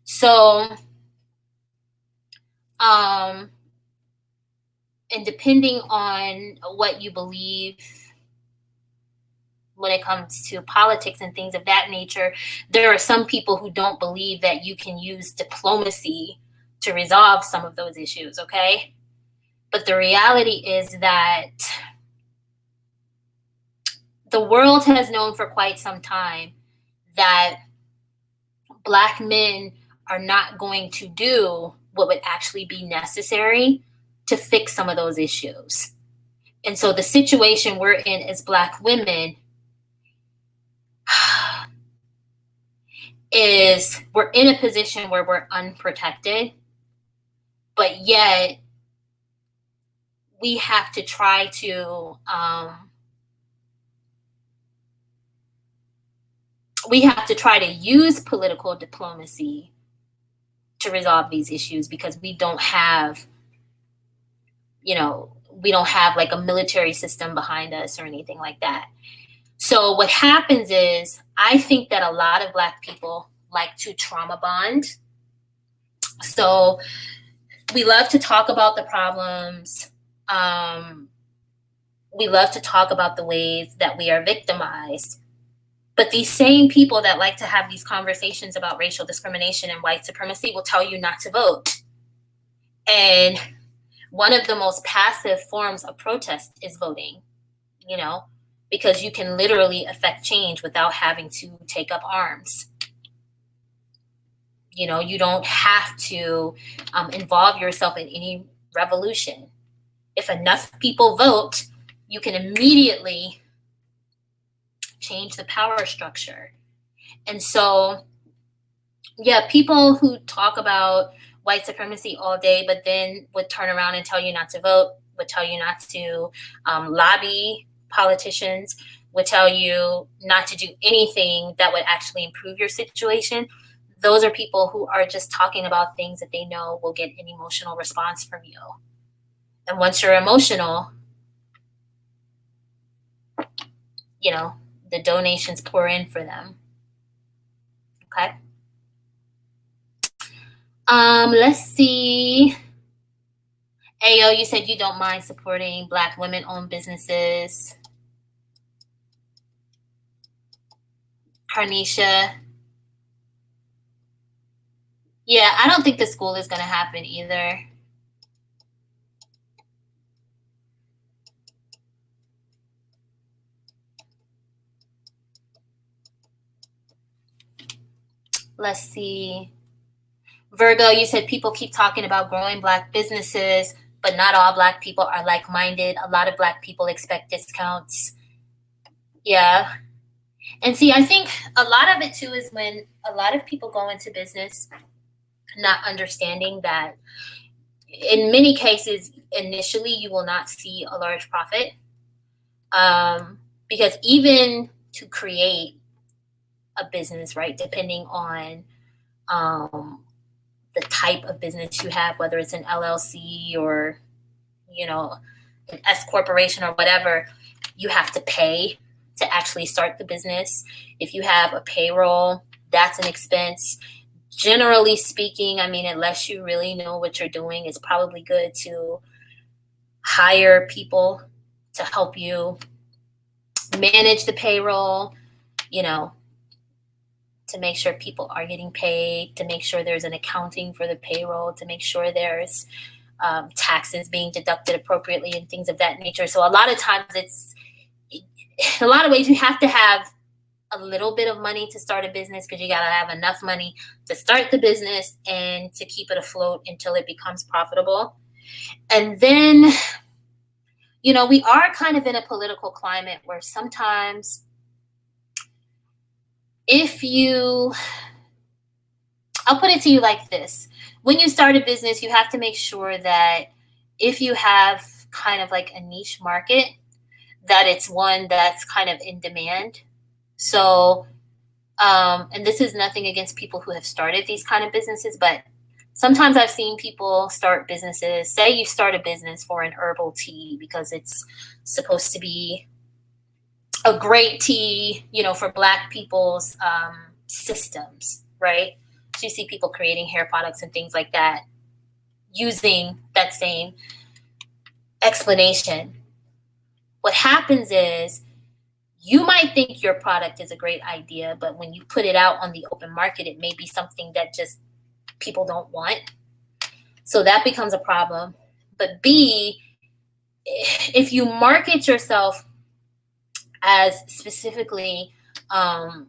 So, and depending on what you believe when it comes to politics and things of that nature, there are some people who don't believe that you can use diplomacy to resolve some of those issues, okay? But the reality is that the world has known for quite some time that Black men are not going to do what would actually be necessary to fix some of those issues. And so the situation we're in as Black women is we're in a position where we're unprotected, but yet we have to try to use political diplomacy to resolve these issues because we don't have, like a military system behind us or anything like that. So what happens is, I think that a lot of Black people like to trauma bond. So we love to talk about the problems. We love to talk about the ways that we are victimized. But these same people that like to have these conversations about racial discrimination and white supremacy will tell you not to vote. And one of the most passive forms of protest is voting, because you can literally affect change without having to take up arms. You don't have to involve yourself in any revolution. If enough people vote, you can immediately change the power structure. And so, people who talk about white supremacy all day, but then would turn around and tell you not to vote, would tell you not to lobby politicians, would tell you not to do anything that would actually improve your situation. Those are people who are just talking about things that they know will get an emotional response from you. And once you're emotional, the donations pour in for them. Okay. Let's see. Ayo, you said you don't mind supporting Black women-owned businesses. Carnisha. Yeah, I don't think the school is going to happen either. Let's see. Virgo, you said people keep talking about growing Black businesses, but not all Black people are like-minded. A lot of Black people expect discounts. Yeah. And see, I think a lot of it too is when a lot of people go into business not understanding that in many cases, initially, you will not see a large profit. Because even to create a business, right, depending on the type of business you have, whether it's an LLC or, an S corporation or whatever, you have to pay to actually start the business. If you have a payroll, that's an expense. Generally speaking, unless you really know what you're doing, it's probably good to hire people to help you manage the payroll, to make sure people are getting paid, to make sure there's an accounting for the payroll, to make sure there's taxes being deducted appropriately and things of that nature. So a lot of times a lot of ways you have to have a little bit of money to start a business, because you got to have enough money to start the business and to keep it afloat until it becomes profitable. And then, we are kind of in a political climate where sometimes I'll put it to you like this. When you start a business, you have to make sure that if you have kind of like a niche market, that it's one that's kind of in demand. So, and this is nothing against people who have started these kind of businesses, but sometimes I've seen people start businesses. Say you start a business for an herbal tea because it's supposed to be a great tea, for Black people's systems, right? So you see people creating hair products and things like that using that same explanation. What happens is you might think your product is a great idea, but when you put it out on the open market, it may be something that just people don't want. So that becomes a problem. But B, if you market yourself as specifically a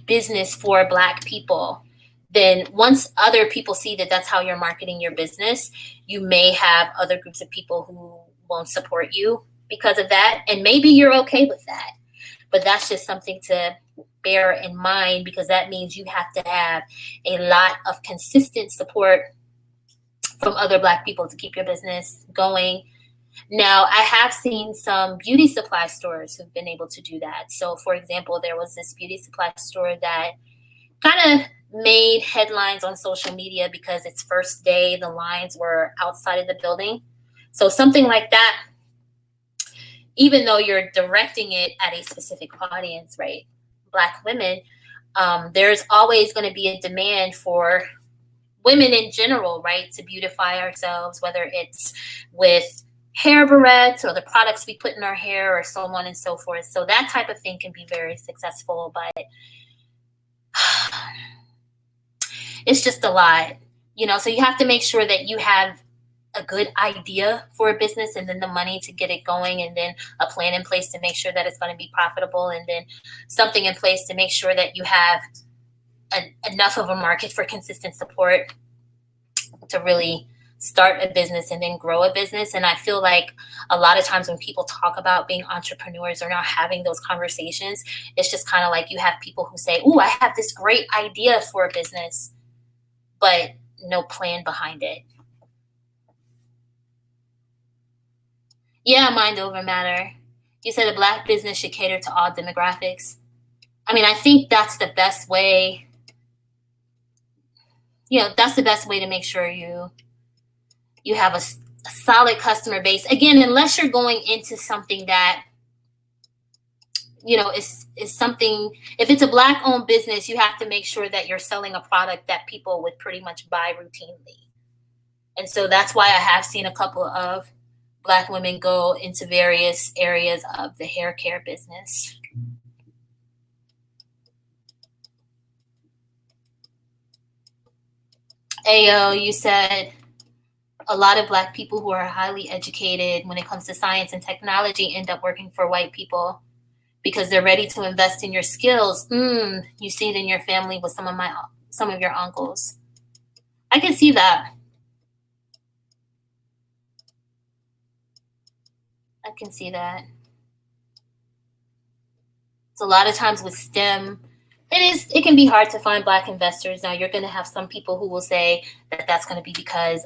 business for Black people, then once other people see that that's how you're marketing your business, you may have other groups of people who won't support you because of that. And maybe you're okay with that. But that's just something to bear in mind, because that means you have to have a lot of consistent support from other Black people to keep your business going. Now, I have seen some beauty supply stores who've been able to do that. So, for example, there was this beauty supply store that kind of made headlines on social media because its first day, the lines were outside of the building. So something like that, even though you're directing it at a specific audience, right? Black women, there's always going to be a demand for women in general, right? To beautify ourselves, whether it's with hair barrettes or the products we put in our hair or so on and so forth. So that type of thing can be very successful, but it's just a lot, so you have to make sure that you have a good idea for a business, and then the money to get it going, and then a plan in place to make sure that it's going to be profitable, and then something in place to make sure that you have enough of a market for consistent support to really start a business and then grow a business. And I feel like a lot of times when people talk about being entrepreneurs or not having those conversations, it's just kind of like you have people who say, "Ooh, I have this great idea for a business," but no plan behind it. Yeah, mind over matter. You said a Black business should cater to all demographics. I mean, I think that's the best way. That's the best way to make sure you have a solid customer base. Again, unless you're going into something that, is something, if it's a Black owned business, you have to make sure that you're selling a product that people would pretty much buy routinely. And so that's why I have seen a couple of Black women go into various areas of the hair care business. Ayo, you said a lot of Black people who are highly educated when it comes to science and technology end up working for white people because they're ready to invest in your skills. You see it in your family with some of your uncles. I can see that. I can see that. So a lot of times with STEM, it can be hard to find Black investors. Now you're going to have some people who will say that that's going to be because,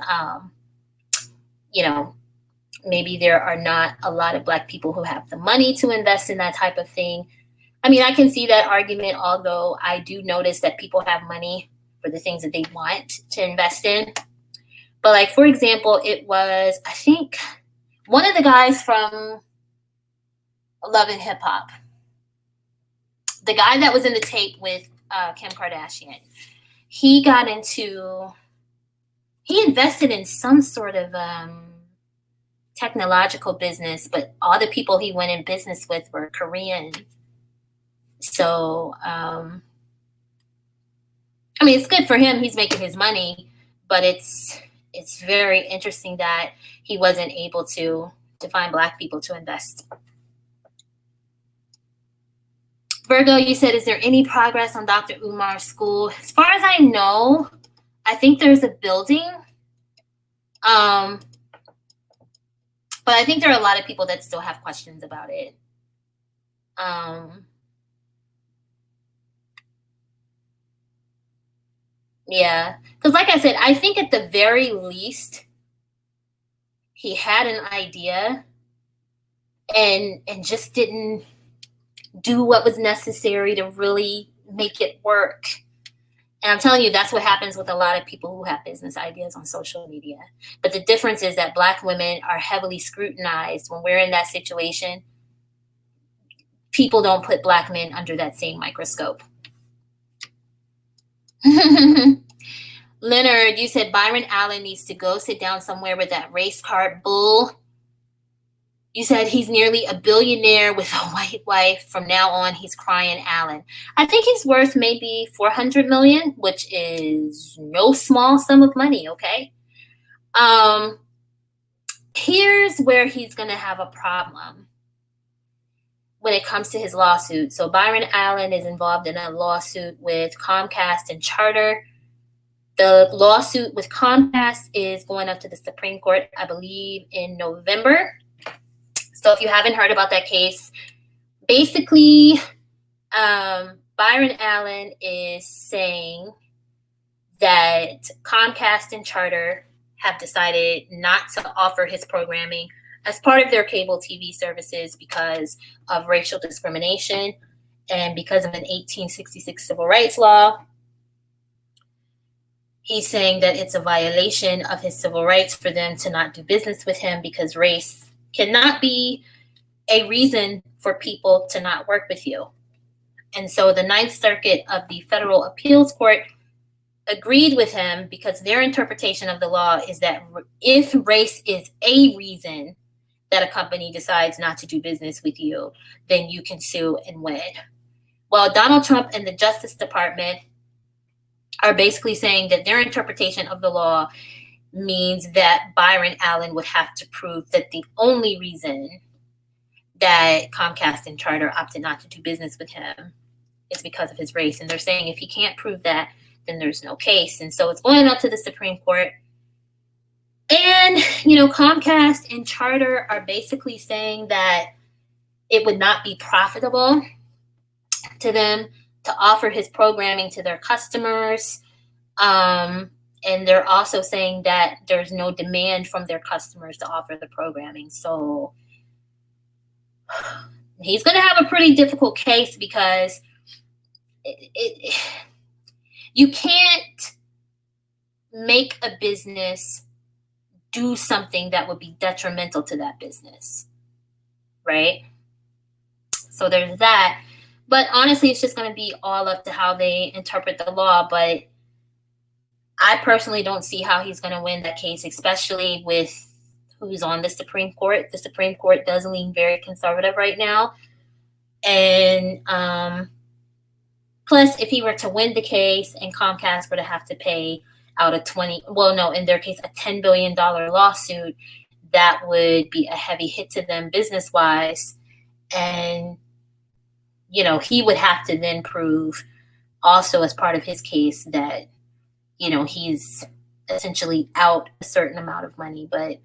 maybe there are not a lot of Black people who have the money to invest in that type of thing. I mean, I can see that argument, although I do notice that people have money for the things that they want to invest in. But like, for example, it was, I think, one of the guys from Love and Hip Hop, the guy that was in the tape with Kim Kardashian, he invested in some sort of technological business, but all the people he went in business with were Korean. So, I mean, it's good for him. He's making his money, but it's it's very interesting that he wasn't able to find Black people to invest. Virgo, you said, is there any progress on Dr. Umar's school? As far as I know, I think there's a building. But I think there are a lot of people that still have questions about it. Yeah, because like I said, I think at the very least, he had an idea and just didn't do what was necessary to really make it work. And I'm telling you, that's what happens with a lot of people who have business ideas on social media. But the difference is that Black women are heavily scrutinized. When we're in that situation, people don't put Black men under that same microscope. Leonard, you said Byron Allen needs to go sit down somewhere with that race card bull. You said he's nearly a billionaire with a white wife. From now on, he's crying Allen. I think he's worth maybe $400 million, which is no small sum of money, okay? Here's where he's going to have a problem when it comes to his lawsuit. So Byron Allen is involved in a lawsuit with Comcast and Charter. The lawsuit with Comcast is going up to the Supreme Court, I believe, in November. So if you haven't heard about that case, basically, Byron Allen is saying that Comcast and Charter have decided not to offer his programming as part of their cable TV services because of racial discrimination and because of an 1866 civil rights law. He's saying that it's a violation of his civil rights for them to not do business with him because race cannot be a reason for people to not work with you. And so the Ninth Circuit of the Federal Appeals Court agreed with him because their interpretation of the law is that if race is a reason that a company decides not to do business with you, then you can sue and win. Well, Donald Trump and the Justice Department are basically saying that their interpretation of the law means that Byron Allen would have to prove that the only reason that Comcast and Charter opted not to do business with him is because of his race. And they're saying if he can't prove that, then there's no case. And so it's going up to the Supreme Court. And, Comcast and Charter are basically saying that it would not be profitable to them to offer his programming to their customers. And they're also saying that there's no demand from their customers to offer the programming. So he's going to have a pretty difficult case because you can't make a business do something that would be detrimental to that business, right? So there's that. But honestly, it's just going to be all up to how they interpret the law. But I personally don't see how he's going to win that case, especially with who's on the Supreme Court. The Supreme Court does lean very conservative right now. And plus, if he were to win the case and Comcast were to have to pay out a in their case, a $10 billion lawsuit, that would be a heavy hit to them business-wise. And, he would have to then prove also as part of his case that, he's essentially out a certain amount of money. But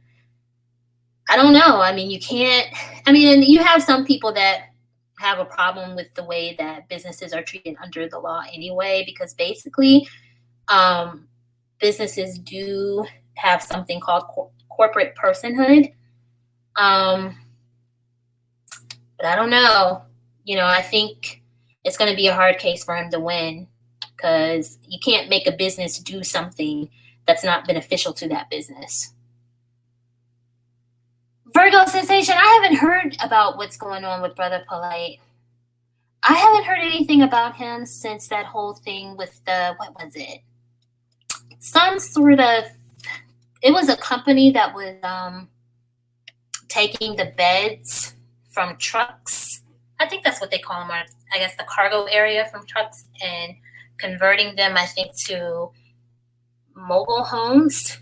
I don't know. And you have some people that have a problem with the way that businesses are treated under the law anyway, because basically businesses do have something called corporate personhood. But I don't know. I think it's going to be a hard case for him to win because you can't make a business do something that's not beneficial to that business. Virgo Sensation, I haven't heard about what's going on with Brother Polite. I haven't heard anything about him since that whole thing with what was it? It was a company that was taking the beds from trucks. I think that's what they call them, or I guess the cargo area from trucks, and converting them, I think, to mobile homes.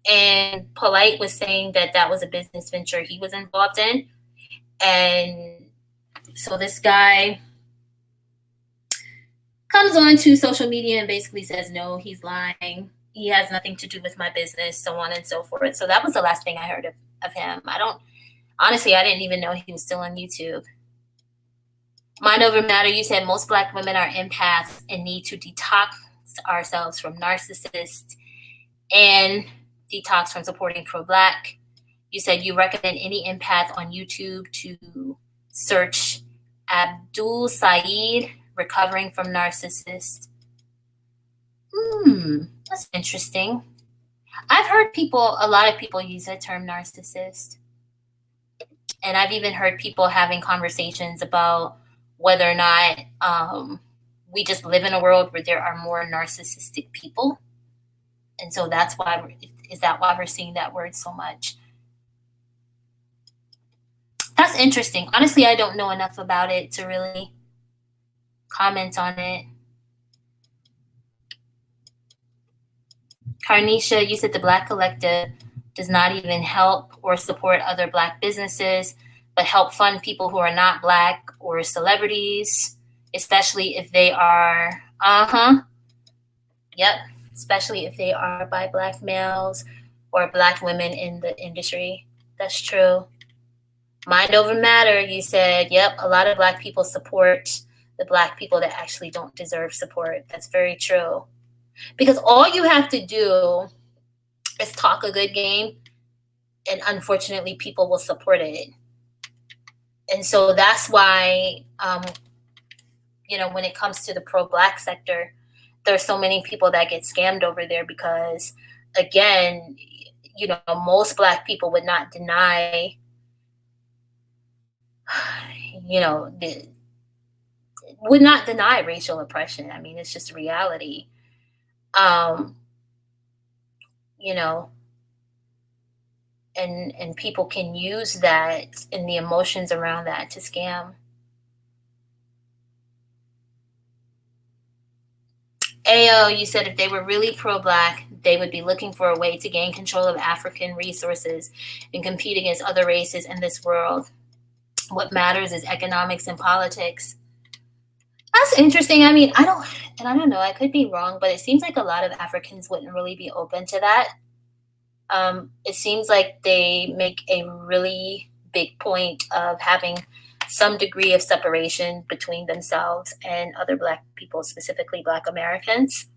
And Polite was saying that that was a business venture he was involved in. And so this guy comes on to social media and basically says, no, he's lying. He has nothing to do with my business, so on and so forth. So that was the last thing I heard of him. Honestly, I didn't even know he was still on YouTube. Mind over matter, you said most Black women are empaths and need to detox ourselves from narcissists and detox from supporting pro-Black. You said you recommend any empath on YouTube to search Abdul Saeed, recovering from narcissist. That's interesting. I've heard a lot of people use the term narcissist. And I've even heard people having conversations about whether or not we just live in a world where there are more narcissistic people. And so that's why, is that why we're seeing that word so much? That's interesting. Honestly, I don't know enough about it to really comment on it. Carnisha, you said the Black Collective does not even help or support other Black businesses, but help fund people who are not Black or celebrities, especially if they are, especially if they are by Black males or Black women in the industry. That's true. Mind over matter, you said, yep, a lot of Black people support the Black people that actually don't deserve support. That's very true. Because all you have to do is talk a good game, and unfortunately, people will support it. And so that's why, when it comes to the pro-Black sector, there's so many people that get scammed over there because, again, most Black people would not deny, would not deny racial oppression. I mean, it's just reality. And people can use that and the emotions around that to scam. Ayo, you said if they were really pro-Black, they would be looking for a way to gain control of African resources and compete against other races in this world. What matters is economics and politics. That's interesting. I mean, I don't know, I could be wrong, but it seems like a lot of Africans wouldn't really be open to that. It seems like they make a really big point of having some degree of separation between themselves and other Black people, specifically Black Americans.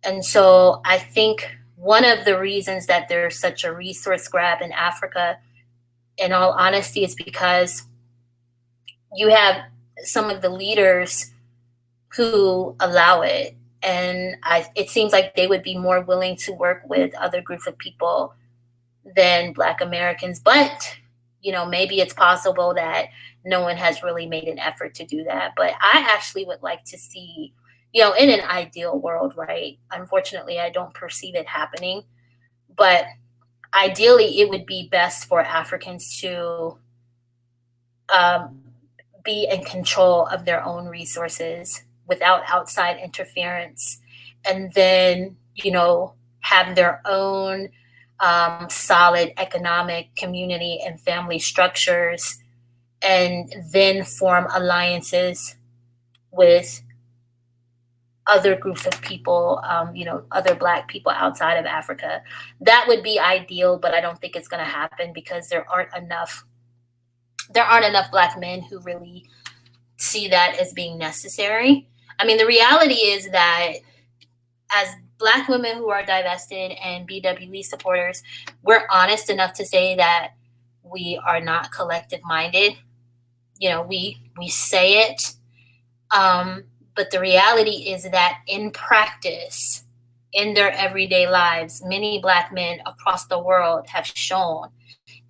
And so I think one of the reasons that there's such a resource grab in Africa, in all honesty, is because you have some of the leaders who allow it. And it seems like they would be more willing to work with other groups of people than Black Americans. But, maybe it's possible that no one has really made an effort to do that. But I actually would like to see, in an ideal world, right? Unfortunately, I don't perceive it happening. But ideally, it would be best for Africans to be in control of their own resources without outside interference, and then, have their own solid economic, community, and family structures, and then form alliances with other groups of people, other Black people outside of Africa. That would be ideal, but I don't think it's going to happen because there aren't enough Black men who really see that as being necessary. I mean, the reality is that as Black women who are divested and BWE supporters, we're honest enough to say that we are not collective minded. We say it, but the reality is that in practice, in their everyday lives, many Black men across the world have shown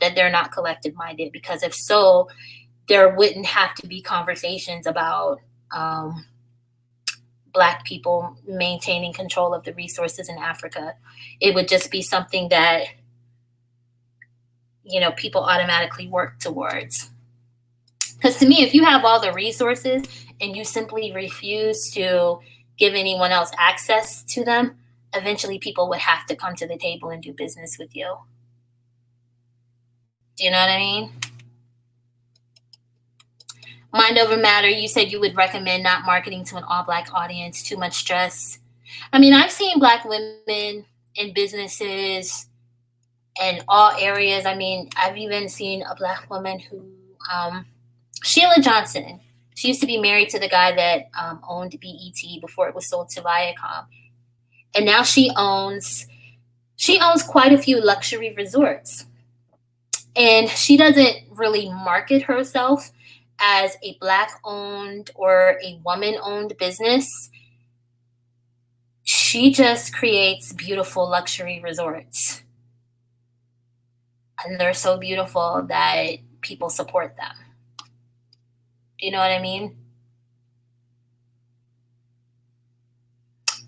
that they're not collective minded, because if so, there wouldn't have to be conversations about Black people maintaining control of the resources in Africa. It would just be something that, people automatically work towards. Because to me, if you have all the resources and you simply refuse to give anyone else access to them, eventually people would have to come to the table and do business with you. Do you know what I mean? Mind over matter, you said you would recommend not marketing to an all-Black audience, too much stress. I mean, I've seen Black women in businesses in all areas. I mean, I've even seen a Black woman who, Sheila Johnson, she used to be married to the guy that owned BET before it was sold to Viacom. And now she owns quite a few luxury resorts. And she doesn't really market herself as a Black owned or a woman owned business. She just creates beautiful luxury resorts. And they're so beautiful that people support them. Do you know what I mean?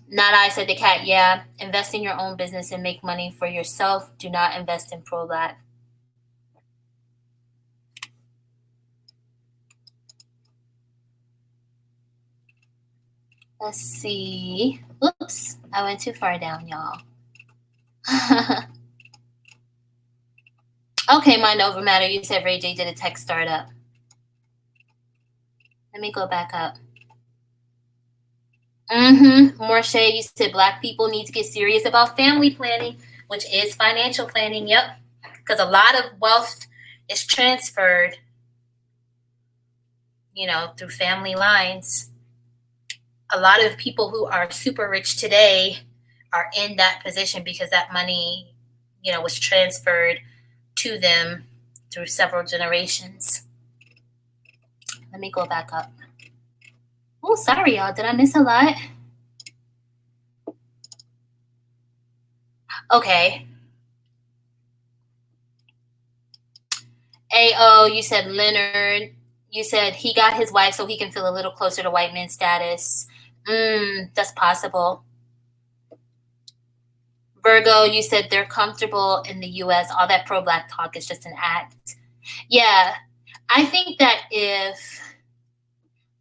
Not I, said the cat. Yeah, invest in your own business and make money for yourself. Do not invest in pro-Black. Let's see. Oops, I went too far down, y'all. Okay, mind over matter. You said Ray J did a tech startup. Let me go back up. More shade. You said Black people need to get serious about family planning, which is financial planning. Yep. Because a lot of wealth is transferred, through family lines. A lot of people who are super rich today are in that position because that money, was transferred to them through several generations. Let me go back up. Oh, sorry, y'all. Did I miss a lot? Okay. AO, you said Leonard. You said he got his wife so he can feel a little closer to white man status. That's possible. Virgo, you said they're comfortable in the U.S. All that pro-Black talk is just an act. Yeah, I think that if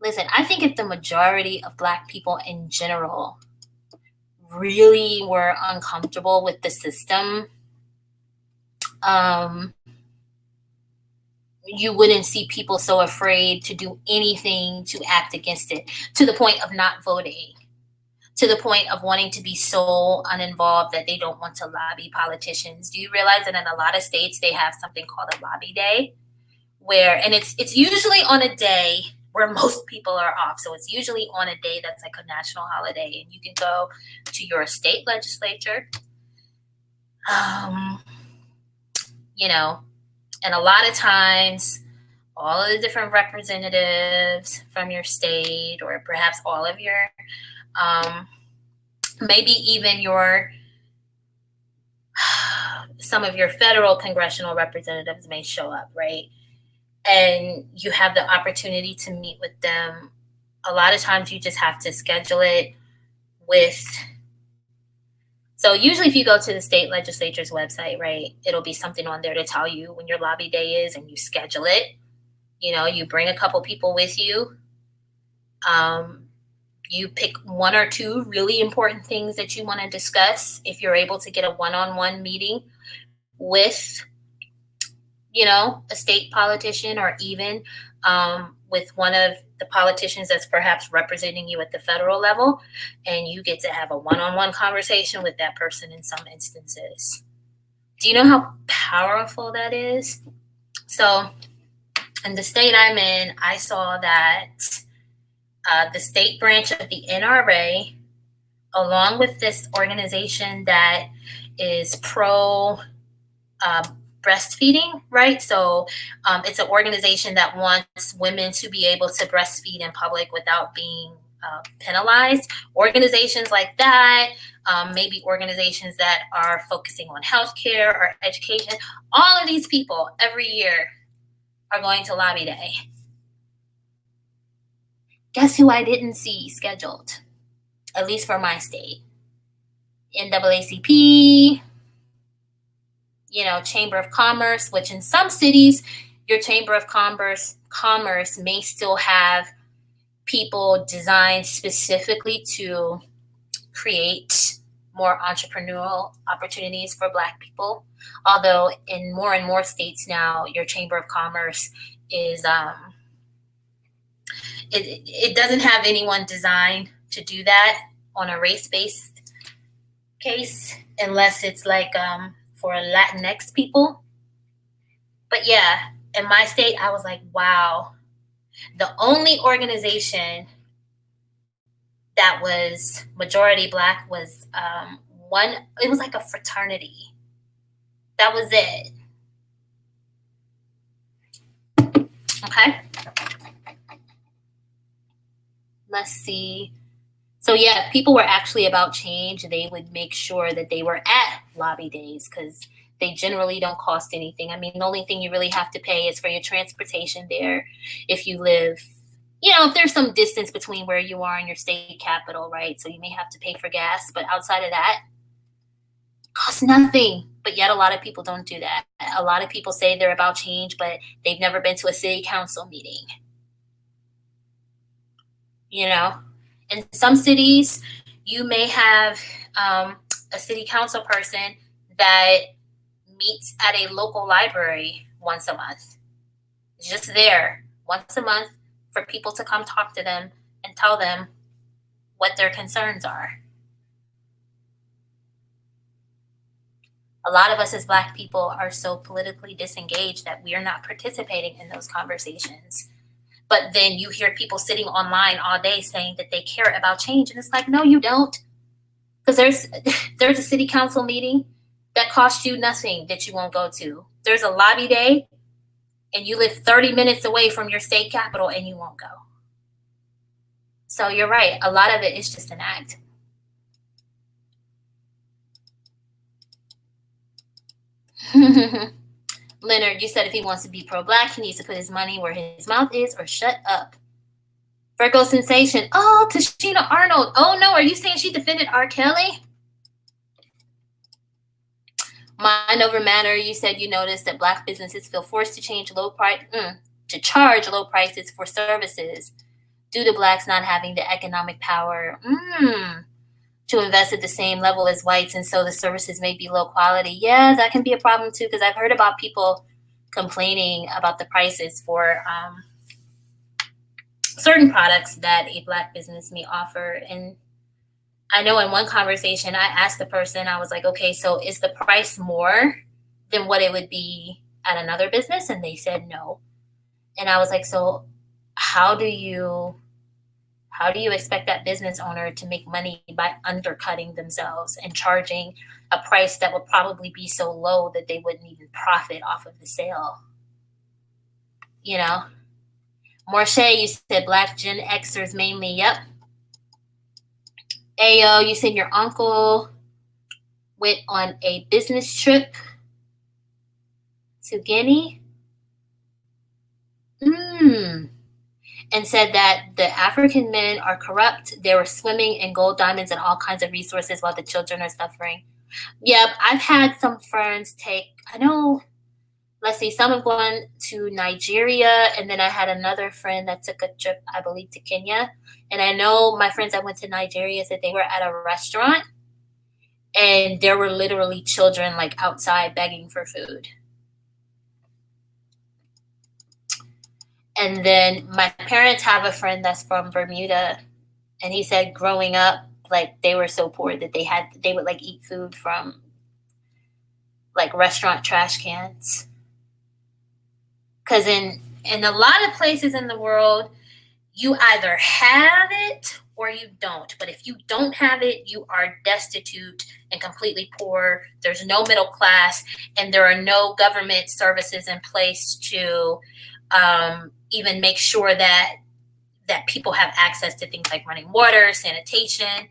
the majority of Black people in general really were uncomfortable with the system, you wouldn't see people so afraid to do anything to act against it, to the point of not voting, to the point of wanting to be so uninvolved that they don't want to lobby politicians. Do you realize that in a lot of states they have something called a lobby day, and it's usually on a day where most people are off. So it's usually on a day that's like a national holiday, and you can go to your state legislature, and a lot of times all of the different representatives from your state, or perhaps all of your, maybe even some of your federal congressional representatives may show up, right? And you have the opportunity to meet with them. A lot of times you just have to schedule it so usually if you go to the state legislature's website, right, it'll be something on there to tell you when your lobby day is, and you schedule it. You bring a couple people with you. You pick one or two really important things that you want to discuss. If you're able to get a one-on-one meeting with, a state politician, or even with one of the politicians that's perhaps representing you at the federal level, and you get to have a one-on-one conversation with that person in some instances. Do you know how powerful that is? So in the state I'm in, I saw that the state branch of the NRA, along with this organization that is pro breastfeeding, right? So it's an organization that wants women to be able to breastfeed in public without being penalized. Organizations like that, maybe organizations that are focusing on healthcare or education, all of these people every year are going to lobby day. Guess who I didn't see scheduled, at least for my state? NAACP, Chamber of Commerce, which in some cities, your Chamber of Commerce may still have people designed specifically to create more entrepreneurial opportunities for Black people. Although in more and more states now, your Chamber of Commerce is it doesn't have anyone designed to do that on a race-based case, unless it's like for Latinx people. But yeah, in my state, I was like, wow, the only organization that was majority Black was one. It was like a fraternity. That was it. Okay. Let's see. So yeah, if people were actually about change, they would make sure that they were at lobby days, because they generally don't cost anything. I mean, the only thing you really have to pay is for your transportation there. If you live, if there's some distance between where you are and your state capital, right? So you may have to pay for gas, but outside of that, it costs nothing. But yet a lot of people don't do that. A lot of people say they're about change, but they've never been to a city council meeting. In some cities, you may have a city council person that meets at a local library once a month. Just there once a month for people to come talk to them and tell them what their concerns are. A lot of us as Black people are so politically disengaged that we are not participating in those conversations. But then you hear people sitting online all day saying that they care about change. And it's like, no, you don't. Because there's a city council meeting that costs you nothing that you won't go to. There's a lobby day and you live 30 minutes away from your state capital and you won't go. So you're right. A lot of it is just an act. Leonard, you said if he wants to be pro-Black, he needs to put his money where his mouth is or shut up. Virgo Sensation. Oh, Tashina Arnold. Oh, no. Are you saying she defended R. Kelly? Mind Over Matter, you said you noticed that Black businesses feel forced to charge low prices for services due to Blacks not having the economic power to invest at the same level as whites, and so the services may be low quality. Yeah, that can be a problem too, because I've heard about people complaining about the prices for certain products that a Black business may offer. And I know in one conversation, I asked the person, I was like, okay, so is the price more than what it would be at another business? And they said no. And I was like, so how do you expect that business owner to make money by undercutting themselves and charging a price that would probably be so low that they wouldn't even profit off of the sale? Morshe, you said Black Gen Xers mainly. Yep. Ayo, you said your uncle went on a business trip to Guinea. And said that the African men are corrupt. They were swimming in gold, diamonds, and all kinds of resources while the children are suffering. Yep, I've had some friends some have gone to Nigeria, and then I had another friend that took a trip, I believe, to Kenya. And I know my friends that went to Nigeria said they were at a restaurant, and there were literally children outside begging for food. And then my parents have a friend that's from Bermuda, and he said growing up, they were so poor that they would eat food from restaurant trash cans. Because in a lot of places in the world, you either have it or you don't. But if you don't have it, you are destitute and completely poor. There's no middle class, and there are no government services in place to even make sure that people have access to things like running water, sanitation,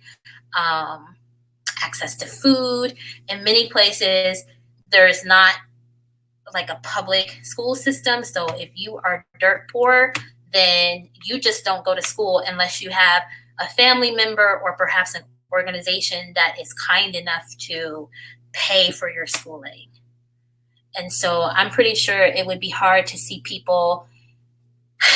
access to food. In many places, there's not a public school system. So if you are dirt poor, then you just don't go to school unless you have a family member or perhaps an organization that is kind enough to pay for your schooling. And so I'm pretty sure it would be hard to see people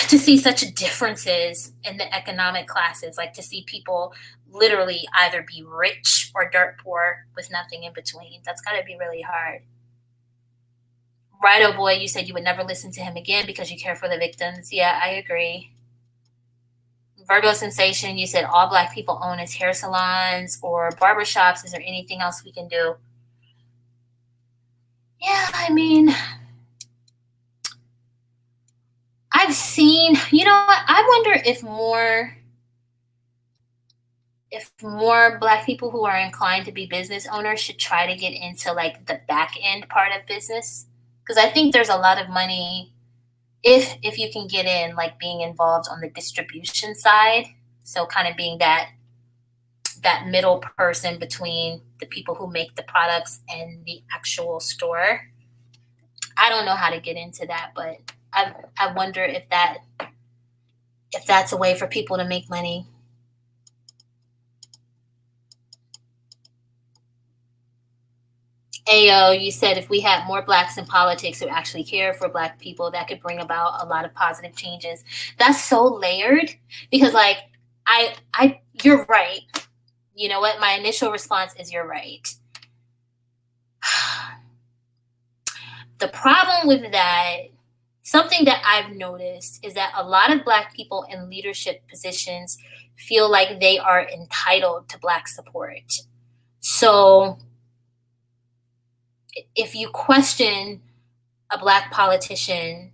to see such differences in the economic classes, like to see people literally either be rich or dirt poor with nothing in between. That's got to be really hard. Right, oh boy, you said you would never listen to him again because you care for the victims. Yeah, I agree. Virgo Sensation, you said all Black people own is hair salons or barbershops. Is there anything else we can do? Yeah, I mean, I've seen, you know what? I wonder if more Black people who are inclined to be business owners should try to get into like the back end part of business, because I think there's a lot of money if you can get in, like being involved on the distribution side. So kind of being that middle person between the people who make the products and the actual store. I don't know how to get into that, but I wonder if that's a way for people to make money. Ayo, you said if we had more Blacks in politics who actually care for Black people, that could bring about a lot of positive changes. That's so layered because, like, you're right. You know what? My initial response is you're right. The problem with that, something that I've noticed, is that a lot of Black people in leadership positions feel like they are entitled to Black support. So if you question a Black politician,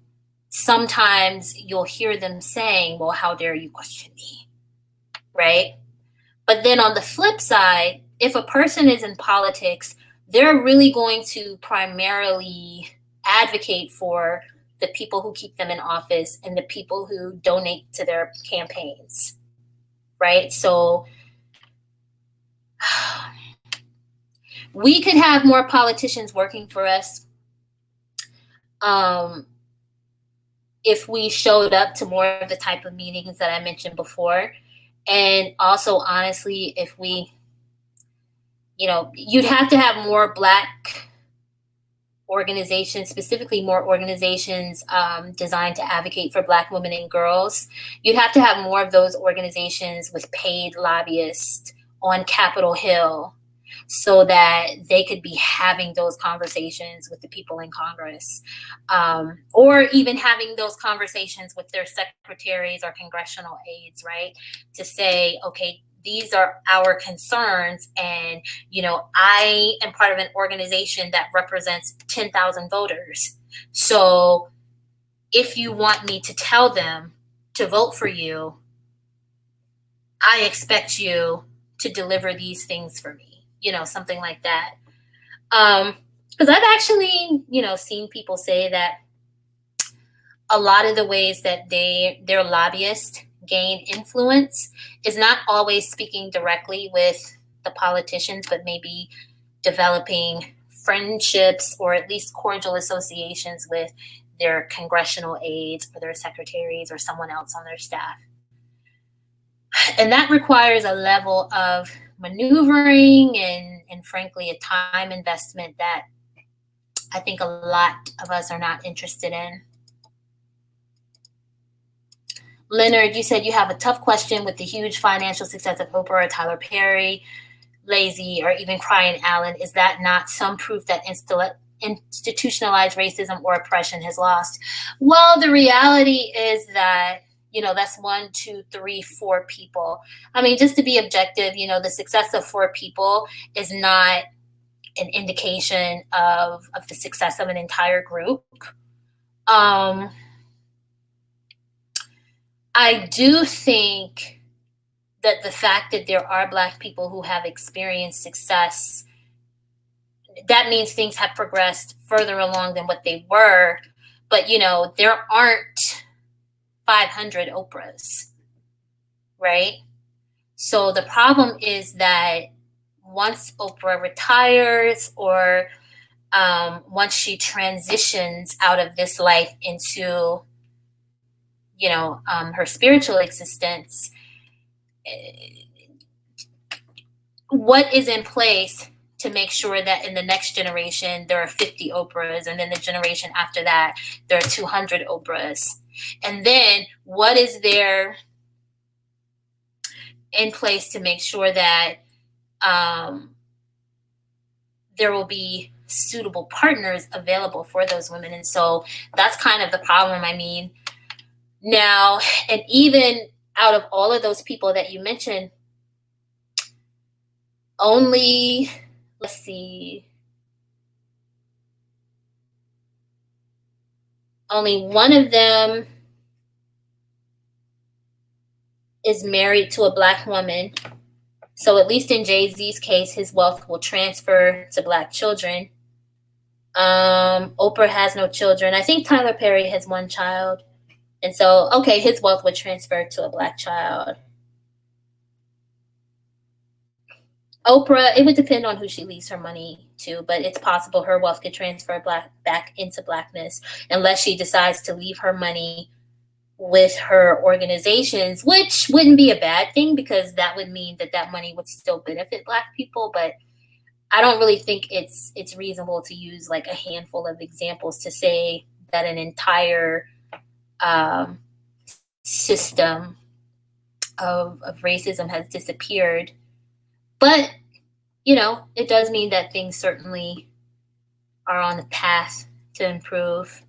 sometimes you'll hear them saying, well, how dare you question me, right? But then on the flip side, if a person is in politics, they're really going to primarily advocate for the people who keep them in office and the people who donate to their campaigns, right? So we could have more politicians working for us if we showed up to more of the type of meetings that I mentioned before. And also, honestly, if we, you'd have to have more Black organizations, specifically more organizations designed to advocate for Black women and girls. You'd have to have more of those organizations with paid lobbyists on Capitol Hill so that they could be having those conversations with the people in Congress, or even having those conversations with their secretaries or congressional aides, right? To say, okay, these are our concerns, and I am part of an organization that represents 10,000 voters. So if you want me to tell them to vote for you, I expect you to deliver these things for me, something like that. Because I've actually, seen people say that a lot of the ways that their lobbyists gain influence is not always speaking directly with the politicians, but maybe developing friendships or at least cordial associations with their congressional aides or their secretaries or someone else on their staff. And that requires a level of maneuvering and frankly, a time investment that I think a lot of us are not interested in. Leonard, you said you have a tough question with the huge financial success of Oprah or Tyler Perry, lazy, or even crying Allen. Is that not some proof that institutionalized racism or oppression has lost? Well, the reality is that, that's 1, 2, 3, 4 people. I mean, just to be objective, the success of 4 people is not an indication of the success of an entire group. I do think that the fact that there are Black people who have experienced success, that means things have progressed further along than what they were. But, there aren't 500 Oprahs, right? So the problem is that once Oprah retires or once she transitions out of this life into, her spiritual existence, what is in place to make sure that in the next generation there are 50 Oprahs, and then the generation after that there are 200 Oprahs? And then what is there in place to make sure that there will be suitable partners available for those women? And so that's kind of the problem. I mean, now, and even out of all of those people that you mentioned, only, let's see, only one of them is married to a Black woman. So at least in Jay-Z's case, his wealth will transfer to Black children. Oprah has no children. I think Tyler Perry has one child. And so, okay, his wealth would transfer to a Black child. Oprah, it would depend on who she leaves her money to, but it's possible her wealth could transfer back into Blackness unless she decides to leave her money with her organizations, which wouldn't be a bad thing because that would mean that that money would still benefit Black people. But I don't really think it's reasonable to use like a handful of examples to say that an entire system of racism has disappeared. But, you know, it does mean that things certainly are on the path to improve.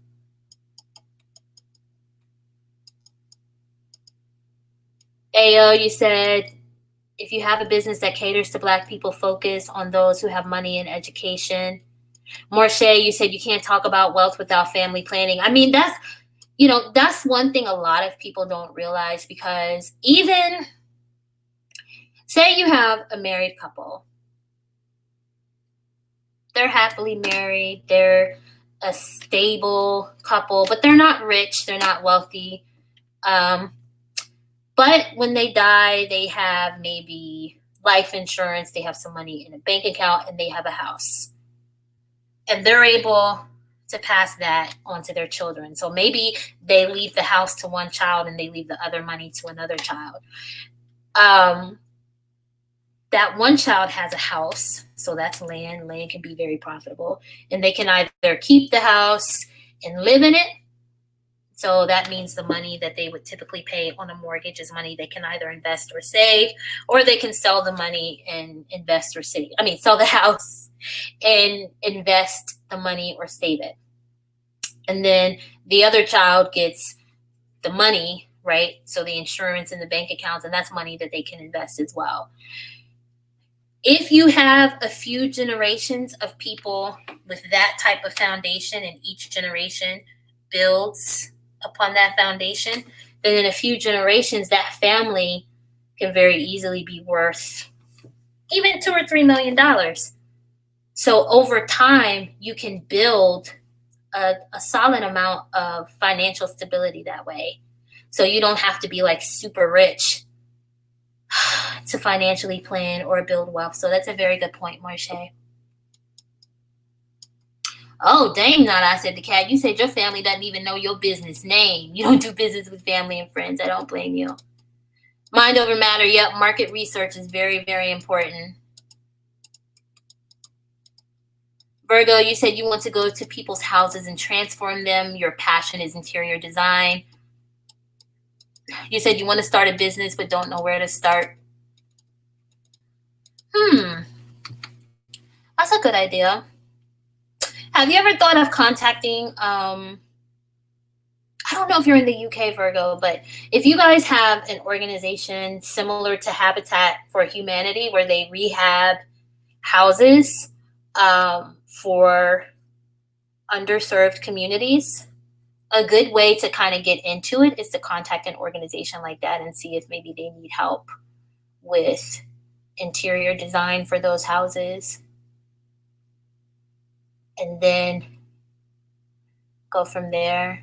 Ayo, you said, if you have a business that caters to Black people, focus on those who have money and education. Marsha, you said you can't talk about wealth without family planning. I mean, that's, you know, that's one thing a lot of people don't realize, because even, say you have a married couple, they're happily married, they're a stable couple, but they're not rich, they're not wealthy. But when they die, they have maybe life insurance, they have some money in a bank account, and they have a house. And they're able to pass that on to their children. So maybe they leave the house to one child and they leave the other money to another child. That one child has a house, so that's land. Land can be very profitable. And they can either keep the house and live in it. So that means the money that they would typically pay on a mortgage is money they can either invest or save, or they can sell the money and invest or save. I mean, sell the house and invest the money or save it. And then the other child gets the money, right? So the insurance and the bank accounts, and that's money that they can invest as well. If you have a few generations of people with that type of foundation, and each generation builds upon that foundation, then in a few generations, that family can very easily be worth even $2 or $3 million. So over time, you can build a solid amount of financial stability that way. So you don't have to be like super rich to financially plan or build wealth. So that's a very good point, Marsha. Oh, dang, Nada, said the cat. You said your family doesn't even know your business name. You don't do business with family and friends. I don't blame you. Mind over matter. Yep, market research is very, very important. Virgo, you said you want to go to people's houses and transform them. Your passion is interior design. You said you want to start a business but don't know where to start. That's a good idea. Have you ever thought of contacting, I don't know if you're in the UK, Virgo, but if you guys have an organization similar to Habitat for Humanity where they rehab houses for underserved communities, a good way to kind of get into it is to contact an organization like that and see if maybe they need help with interior design for those houses. And then go from there.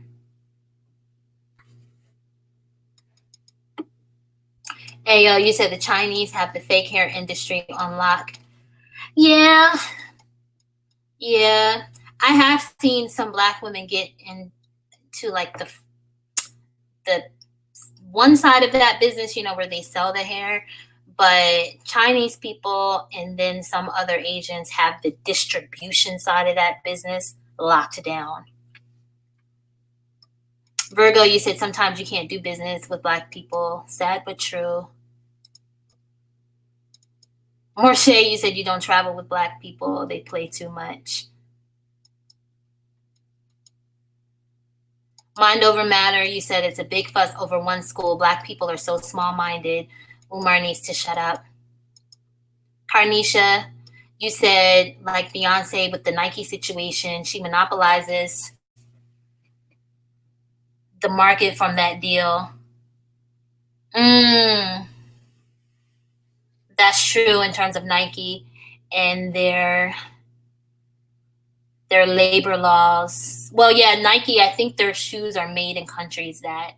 Hey, you said the Chinese have the fake hair industry on lock. Yeah. I have seen some Black women get into like the one side of that business, you know, where they sell the hair. but Chinese people and then some other Asians have the distribution side of that business locked down. Virgo, you said sometimes you can't do business with Black people. Sad but true. Morse, you said you don't travel with Black people. They play too much. Mind over matter, you said it's a big fuss over one school. Black people are so small-minded. Umar needs to shut up. Carnisha, you said like Beyonce with the Nike situation, she monopolizes the market from that deal. That's true in terms of Nike and their labor laws. Well, yeah, Nike, I think their shoes are made in countries that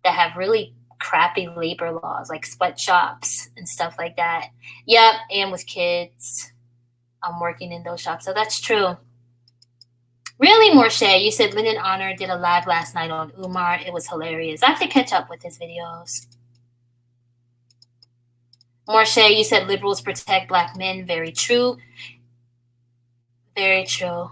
have really crappy labor laws, like sweatshops and stuff like that. Yep, and with kids, I'm working in those shops, so that's true. Really, Morse, you said Lyndon Honor did a live last night on Umar. It was hilarious. I have to catch up with his videos. Morse, you said liberals protect Black men. Very true. Very true.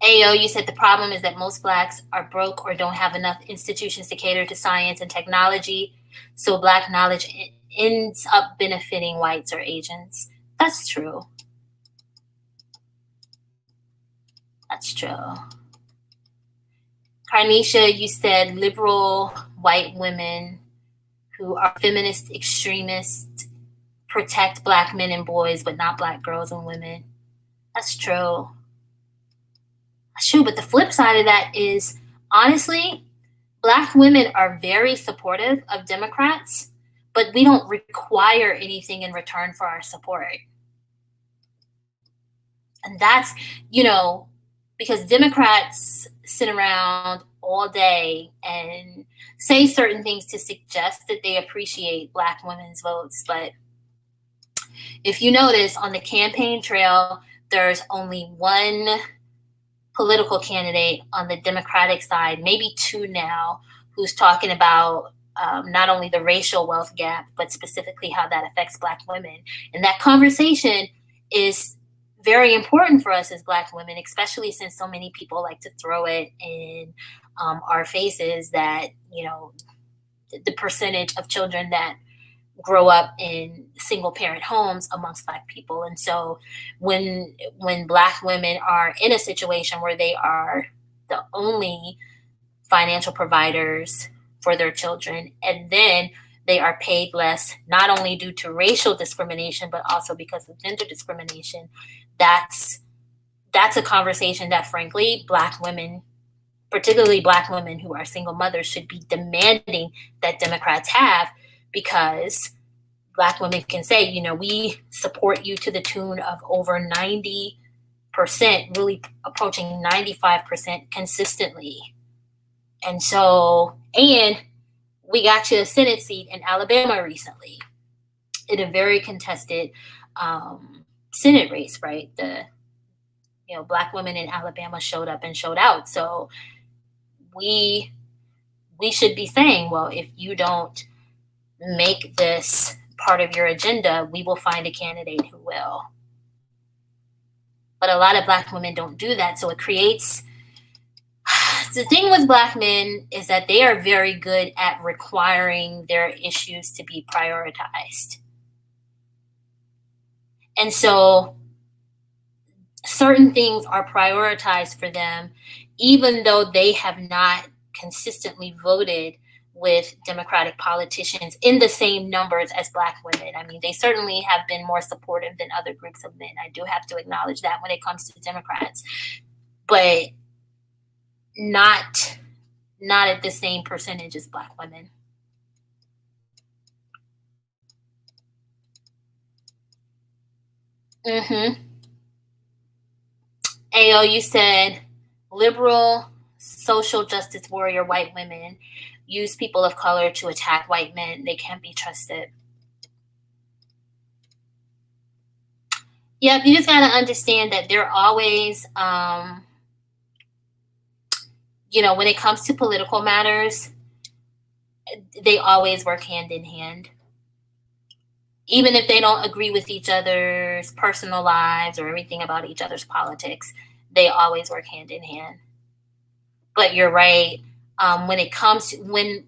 Ayo, you said the problem is that most Blacks are broke or don't have enough institutions to cater to science and technology, so Black knowledge ends up benefiting whites or Asians. That's true. That's true. Carnisha, you said liberal white women who are feminist extremists protect Black men and boys, but not Black girls and women. That's true. That's true, but the flip side of that is, honestly, Black women are very supportive of Democrats, but we don't require anything in return for our support. And that's, because Democrats sit around all day and say certain things to suggest that they appreciate Black women's votes. But if you notice, on the campaign trail, there's only one political candidate on the Democratic side, maybe two now, who's talking about not only the racial wealth gap, but specifically how that affects Black women. And that conversation is very important for us as Black women, especially since so many people like to throw it in our faces that, the percentage of children that grow up in single parent homes amongst Black people. And so when Black women are in a situation where they are the only financial providers for their children, and then they are paid less, not only due to racial discrimination, but also because of gender discrimination, that's a conversation that, frankly, Black women, particularly Black women who are single mothers, should be demanding that Democrats have, because Black women can say, we support you to the tune of over 90%, really approaching 95% consistently. And so, and we got you a Senate seat in Alabama recently in a very contested Senate race, right? Black women in Alabama showed up and showed out. So we should be saying, well, if you don't make this part of your agenda, we will find a candidate who will. But a lot of Black women don't do that. So it creates, the thing with Black men is that they are very good at requiring their issues to be prioritized. And so certain things are prioritized for them, even though they have not consistently voted with Democratic politicians in the same numbers as Black women. I mean, they certainly have been more supportive than other groups of men. I do have to acknowledge that when it comes to Democrats, but not at the same percentage as Black women. Ayo, you said liberal social justice warrior white women use people of color to attack white men. They can't be trusted. Yep, you just got to understand that they're always, when it comes to political matters, they always work hand in hand. Even if they don't agree with each other's personal lives or everything about each other's politics, they always work hand in hand. But you're right. When it comes to, when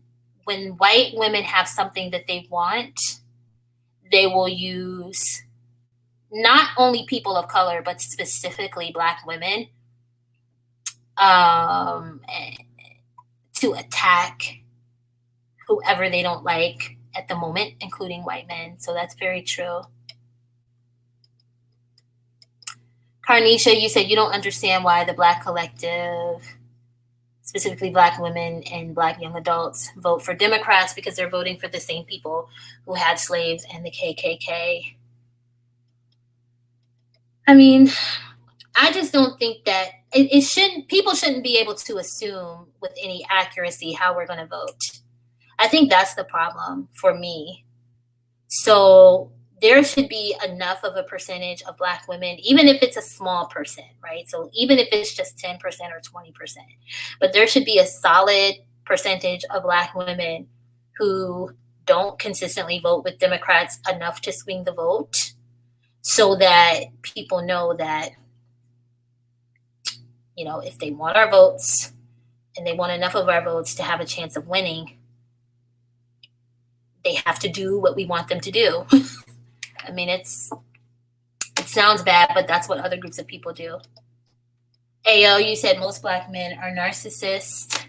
white women have something that they want, they will use not only people of color, but specifically Black women to attack whoever they don't like at the moment, including white men. So that's very true. Carnisha, you said you don't understand why the Black collective, specifically Black women and Black young adults, vote for Democrats, because they're voting for the same people who had slaves and the KKK. I mean, I just don't think that it shouldn't, people shouldn't be able to assume with any accuracy how we're going to vote. I think that's the problem for me. So there should be enough of a percentage of Black women, even if it's a small percent, right? So even if it's just 10% or 20%, but there should be a solid percentage of Black women who don't consistently vote with Democrats enough to swing the vote, so that people know that, you know, if they want our votes and they want enough of our votes to have a chance of winning, they have to do what we want them to do. I mean, it sounds bad, but that's what other groups of people do. Ayo, you said most Black men are narcissists.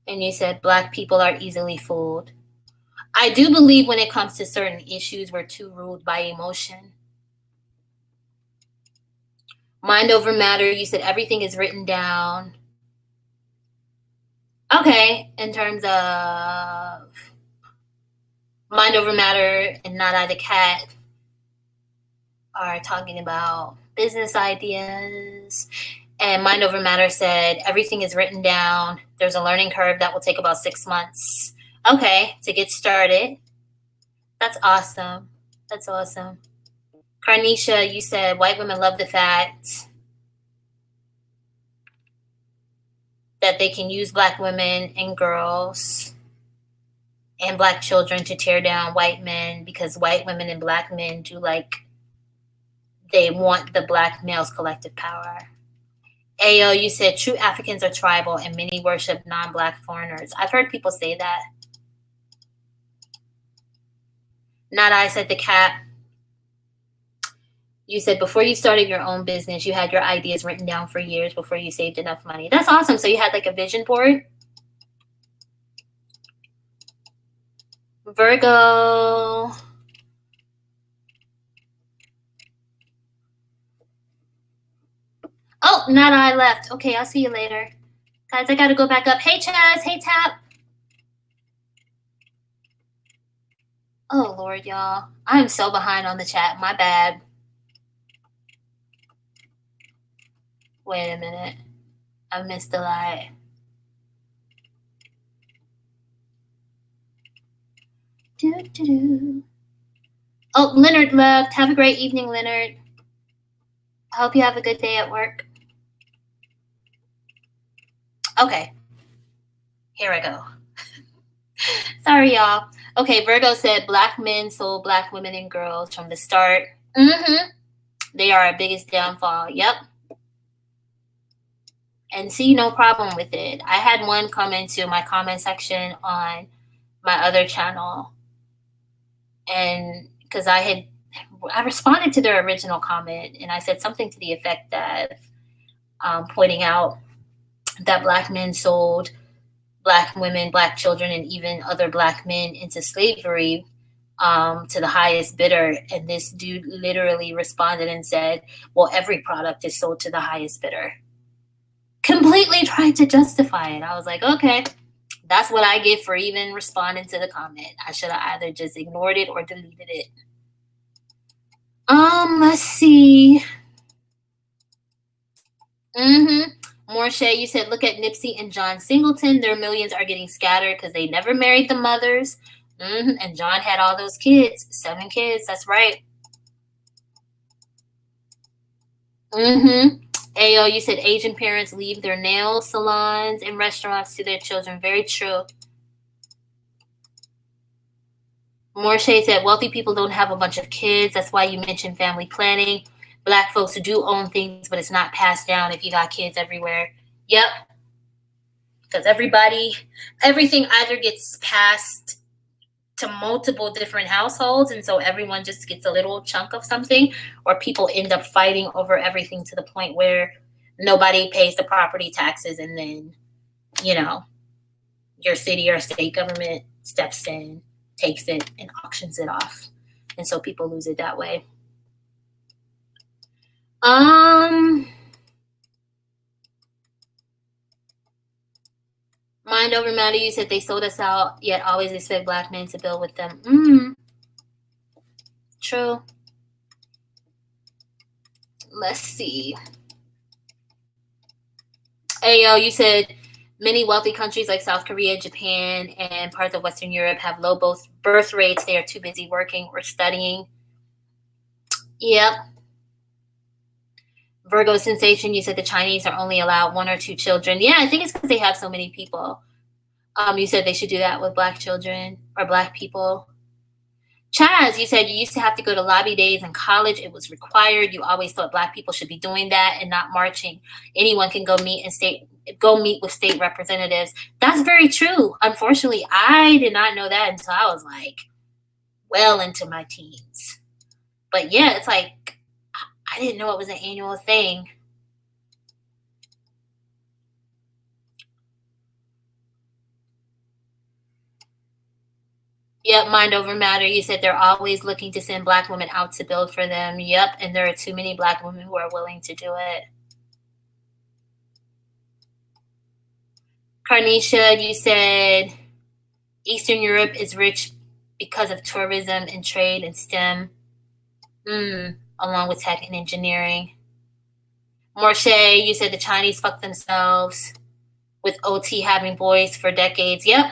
And you said Black people are easily fooled. I do believe when it comes to certain issues, we're too ruled by emotion. Mind over matter, you said everything is written down. Okay, in terms of mind over matter and Not I the Cat are talking about business ideas. And Mind Over Matter said everything is written down. There's a learning curve that will take about 6 months. Okay, to get started. That's awesome. That's awesome. Carnisha, you said white women love the fact that they can use Black women and girls and Black children to tear down white men, because white women and Black men do, like, they want the Black male's collective power. Ayo, you said true Africans are tribal and many worship non-Black foreigners. I've heard people say that. Not I said the Cat. You said before you started your own business, you had your ideas written down for years before you saved enough money. That's awesome. So you had like a vision board. Virgo. Oh, Not I left. Okay, I'll see you later. Guys, I gotta go back up. Hey, Chaz. Hey, Tap. Oh, Lord, y'all. I'm so behind on the chat. My bad. Wait a minute. I missed a lot. Oh, Leonard left. Have a great evening, Leonard. I hope you have a good day at work. Okay. Here I go. Sorry, y'all. Okay, Virgo said Black men sold Black women and girls from the start. They are our biggest downfall. Yep. And see no problem with it. I had one come into my comment section on my other channel, and because I responded to their original comment, and I said something to the effect that pointing out that Black men sold Black women, Black children, and even other Black men into slavery to the highest bidder. And this dude literally responded and said, well, every product is sold to the highest bidder. Completely tried to justify it. I was like, okay, that's what I get for even responding to the comment. I should have either just ignored it or deleted it. Let's see. Morshay, you said, look at Nipsey and John Singleton. Their millions are getting scattered because they never married the mothers. And John had all those kids, 7 kids. That's right. Ayo, you said Asian parents leave their nail salons and restaurants to their children. Very true. Morshay said wealthy people don't have a bunch of kids. That's why you mentioned family planning. Black folks do own things, but it's not passed down if you got kids everywhere. Yep. Because everything either gets passed to multiple different households, and so everyone just gets a little chunk of something, or people end up fighting over everything to the point where nobody pays the property taxes, and then, your city or state government steps in, takes it, and auctions it off. And so people lose it that way. Mind over matter, you said they sold us out, yet always expect black men to build with them. True. Let's see. Ayo, you said many wealthy countries like South Korea, Japan, and parts of Western Europe have low birth rates. They are too busy working or studying. Yep. Virgo sensation, you said the Chinese are only allowed 1 or 2 children. Yeah, I think it's because they have so many people. You said they should do that with black children or black people. Chaz, you said you used to have to go to lobby days in college. It was required. You always thought black people should be doing that and not marching. Anyone can go meet with state representatives. That's very true. Unfortunately, I did not know that until I was well into my teens. But yeah, it's I didn't know it was an annual thing. Yep, mind over matter. You said they're always looking to send black women out to build for them. Yep, and there are too many black women who are willing to do it. Carnisha, you said Eastern Europe is rich because of tourism and trade and STEM, along with tech and engineering. Morshay, you said the Chinese fuck themselves with OT having boys for decades. Yep.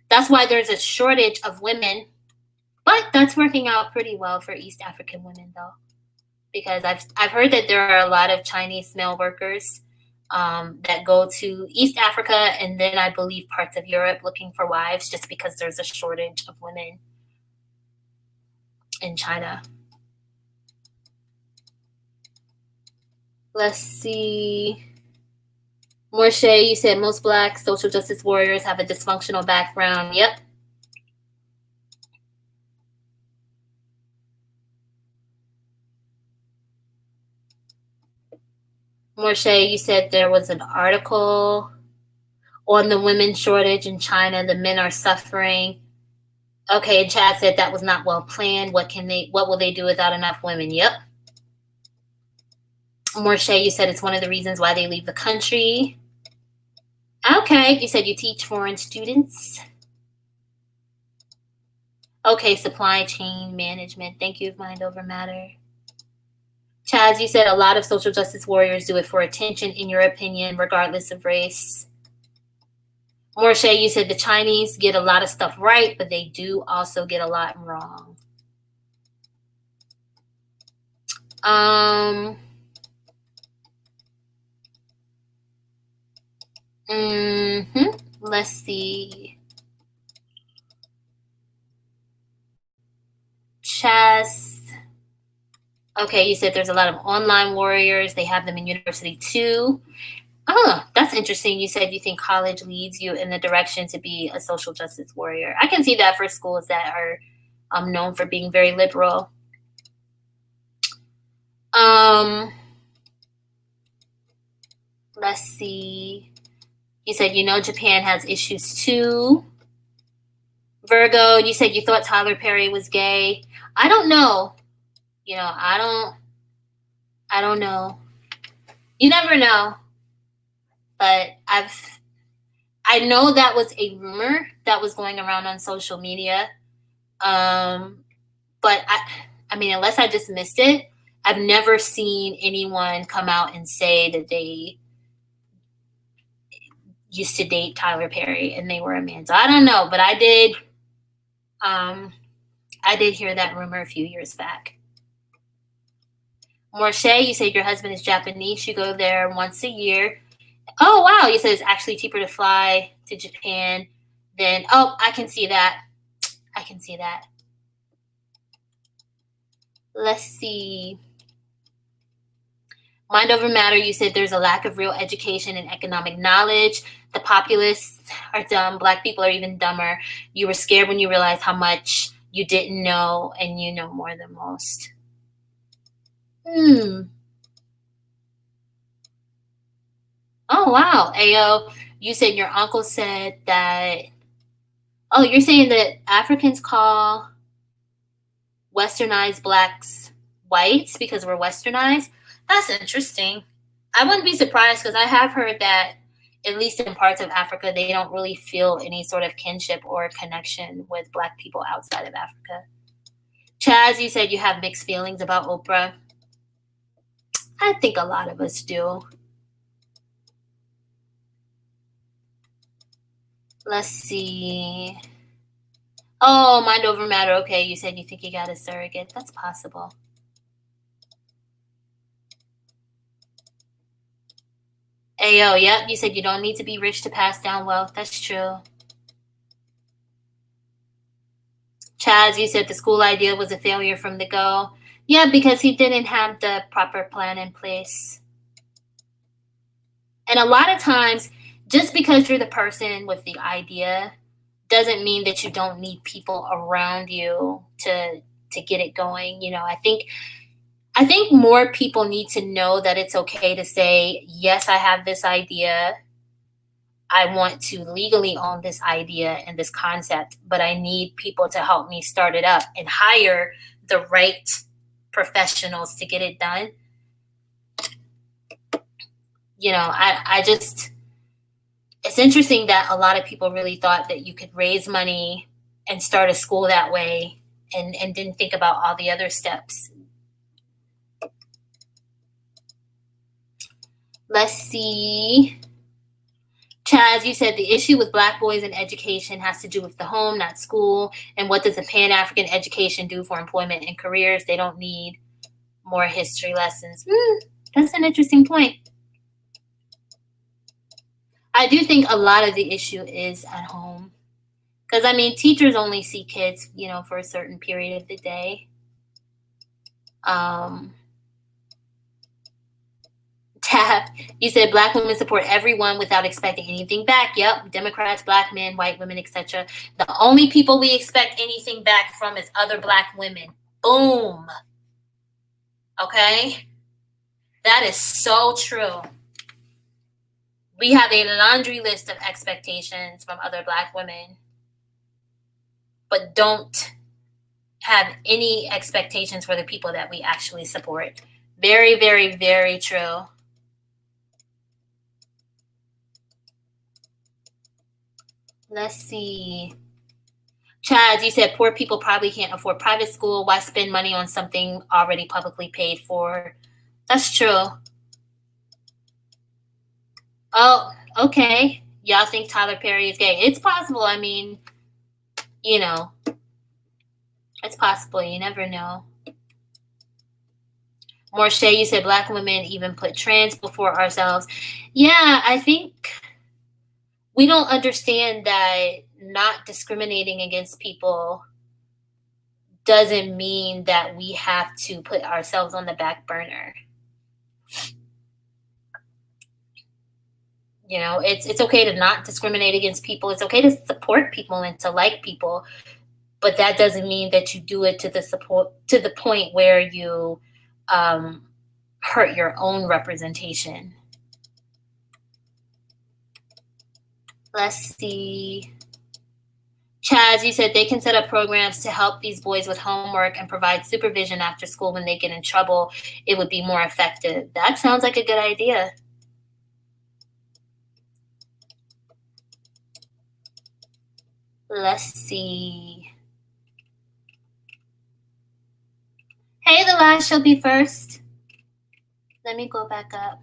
That's why there's a shortage of women. But that's working out pretty well for East African women, though. Because I've heard that there are a lot of Chinese male workers that go to East Africa and then I believe parts of Europe looking for wives just because there's a shortage of women in China. Let's see. Morshay, you said most black social justice warriors have a dysfunctional background. Yep. Morshay, you said there was an article on the women shortage in China. The men are suffering. Okay, and Chad said that was not well planned. What will they do without enough women? Yep. Morshay, you said it's one of the reasons why they leave the country. Okay, you said you teach foreign students. Okay, supply chain management. Thank you, mind over matter. Chaz, you said a lot of social justice warriors do it for attention, in your opinion, regardless of race. Morshay, you said the Chinese get a lot of stuff right, but they do also get a lot wrong. Let's see. Chess. Okay, you said there's a lot of online warriors. They have them in university too. Oh, that's interesting. You said you think college leads you in the direction to be a social justice warrior. I can see that for schools that are known for being very liberal. Let's see. You said Japan has issues too. Virgo, you said you thought Tyler Perry was gay. I don't know. I don't know. You never know. But I know that was a rumor that was going around on social media. But I mean, unless I just missed it, I've never seen anyone come out and say that they used to date Tyler Perry and they were a man. So I don't know, but I did hear that rumor a few years back. Morshe, you said your husband is Japanese. You go there once a year. Oh, wow. You said it's actually cheaper to fly to Japan than. Oh, I can see that. I can see that. Let's see. Mind over matter, you said there's a lack of real education and economic knowledge. The populists are dumb. Black people are even dumber. You were scared when you realized how much you didn't know, and you know more than most. Oh, wow. Ayo, you said your uncle said that. Oh, you're saying that Africans call westernized blacks whites because we're westernized? That's interesting. I wouldn't be surprised because I have heard that, at least in parts of Africa, they don't really feel any sort of kinship or connection with black people outside of Africa. Chaz, you said you have mixed feelings about Oprah. I think a lot of us do. Let's see. Oh, mind over matter. Okay, you said you think you got a surrogate. That's possible. Ayo, yep, you said you don't need to be rich to pass down wealth. That's true. Chaz, you said the school idea was a failure from the go. Yeah, because he didn't have the proper plan in place. And a lot of times, just because you're the person with the idea doesn't mean that you don't need people around you to get it going. You know, I think more people need to know that it's okay to say, yes, I have this idea. I want to legally own this idea and this concept, but I need people to help me start it up and hire the right professionals to get it done. You know, I just, it's interesting that a lot of people really thought that you could raise money and start a school that way and didn't think about all the other steps. Let's see. Chaz, you said the issue with black boys in education has to do with the home, not school. And what does a Pan-African education do for employment and careers? They don't need more history lessons. That's an interesting point. I do think a lot of the issue is at home. Because, I mean, teachers only see kids, you know, for a certain period of the day. Tab, you said black women support everyone without expecting anything back. Yep, Democrats, black men, white women, etc. The only people we expect anything back from is other black women. Boom. Okay? That is so true. We have a laundry list of expectations from other black women, but don't have any expectations for the people that we actually support. Very, very, very true. Let's see. Chad, you said poor people probably can't afford private school. Why spend money on something already publicly paid for? That's true. Oh, okay. Y'all think Tyler Perry is gay? It's possible. I mean, you know, it's possible. You never know. Morshe, you said black women even put trans before ourselves. Yeah, I think we don't understand that not discriminating against people doesn't mean that we have to put ourselves on the back burner. You know, it's okay to not discriminate against people. It's okay to support people and to like people, but that doesn't mean that you do it to the point where you hurt your own representation. Let's see. Chaz, you said they can set up programs to help these boys with homework and provide supervision after school when they get in trouble. It would be more effective. That sounds like a good idea. Let's see. Hey, the last shall be first. Let me go back up.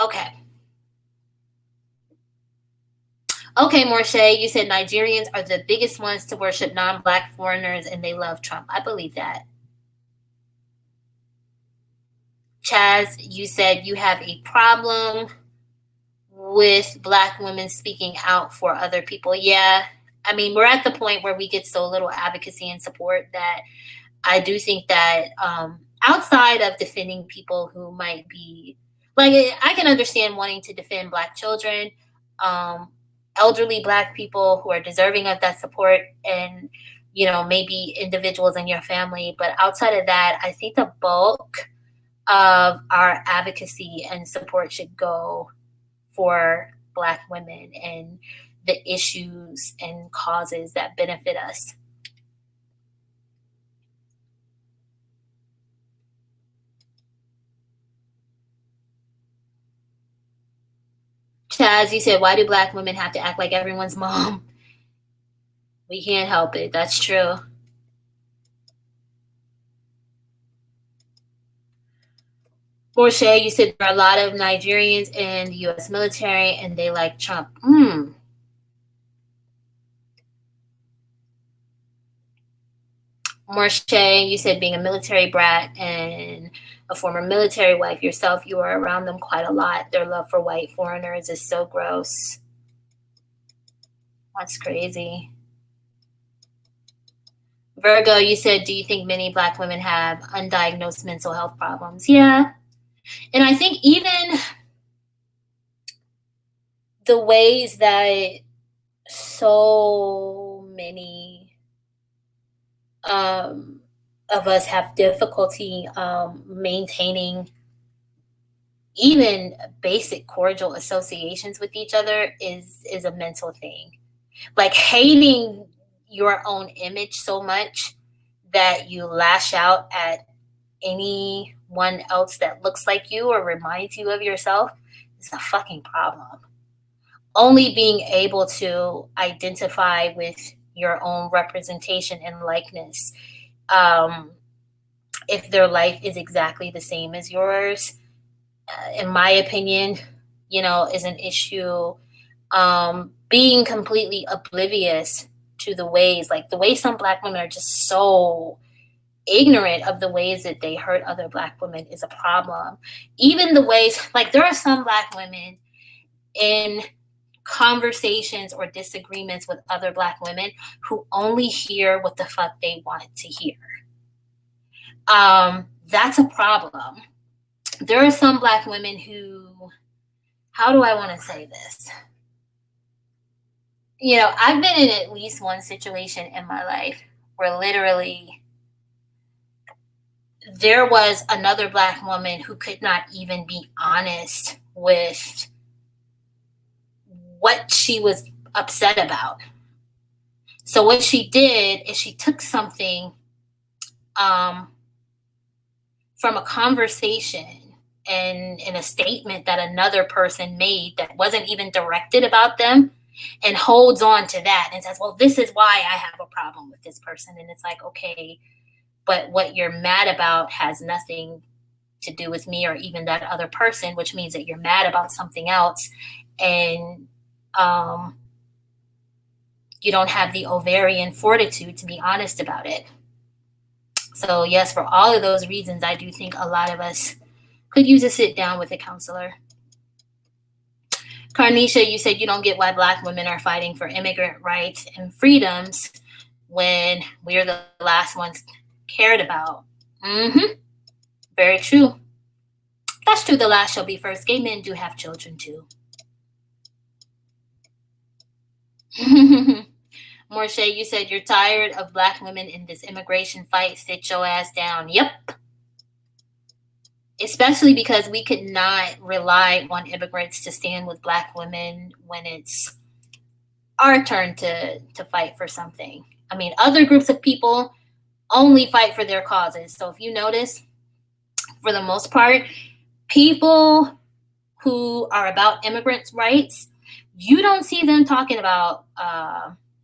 Okay. Okay, Morshe, you said Nigerians are the biggest ones to worship non-black foreigners and they love Trump. I believe that. Chaz, you said you have a problem with black women speaking out for other people. Yeah. I mean, we're at the point where we get so little advocacy and support that I do think that outside of defending people who might be like, I can understand wanting to defend black children, um, elderly black people who are deserving of that support, and maybe individuals in your family. But outside of that, I think the bulk of our advocacy and support should go for black women and the issues and causes that benefit us. Chaz, you said, why do black women have to act like everyone's mom? We can't help it. That's true. Morshe, you said there are a lot of Nigerians in the U.S. military and they like Trump. Morshe, you said being a military brat and a former military wife yourself, you are around them quite a lot. Their love for white foreigners is so gross. That's crazy. Virgo, you said, do you think many black women have undiagnosed mental health problems? Yeah. And I think even the ways that so many of us have difficulty maintaining even basic cordial associations with each other is a mental thing. Like hating your own image so much that you lash out at anyone else that looks like you or reminds you of yourself is a fucking problem. Only being able to identify with your own representation and likeness, if their life is exactly the same as yours, in my opinion, is an issue. Being completely oblivious to the way some black women are just so ignorant of the ways that they hurt other black women is a problem. Even the ways, like, there are some black women in conversations or disagreements with other black women who only hear what the fuck they want to hear. That's a problem. There are some black women who, how do I want to say this? I've been in at least one situation in my life where literally there was another black woman who could not even be honest with what she was upset about. So what she did is she took something from a conversation and in a statement that another person made that wasn't even directed about them, and holds on to that and says, well, this is why I have a problem with this person. And it's like, okay, but what you're mad about has nothing to do with me or even that other person, which means that you're mad about something else. And you don't have the ovarian fortitude to be honest about it. So yes, for all of those reasons, I do think a lot of us could use a sit down with a counselor. Carnisha, you said you don't get why black women are fighting for immigrant rights and freedoms when we're the last ones cared about. Very true. That's true. The last shall be first. Gay men do have children too. Morshe, you said you're tired of black women in this immigration fight. Sit your ass down. Yep. Especially because we could not rely on immigrants to stand with black women when it's our turn to fight for something. I mean, other groups of people only fight for their causes. So if you notice, for the most part, people who are about immigrants' rights, you don't see them talking about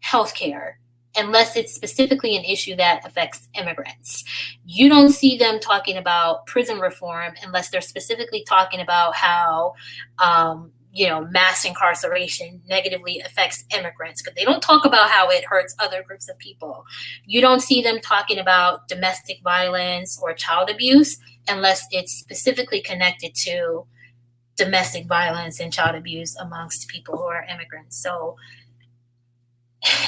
healthcare unless it's specifically an issue that affects immigrants. You don't see them talking about prison reform unless they're specifically talking about how, mass incarceration negatively affects immigrants, but they don't talk about how it hurts other groups of people. You don't see them talking about domestic violence or child abuse unless it's specifically connected to domestic violence and child abuse amongst people who are immigrants. So,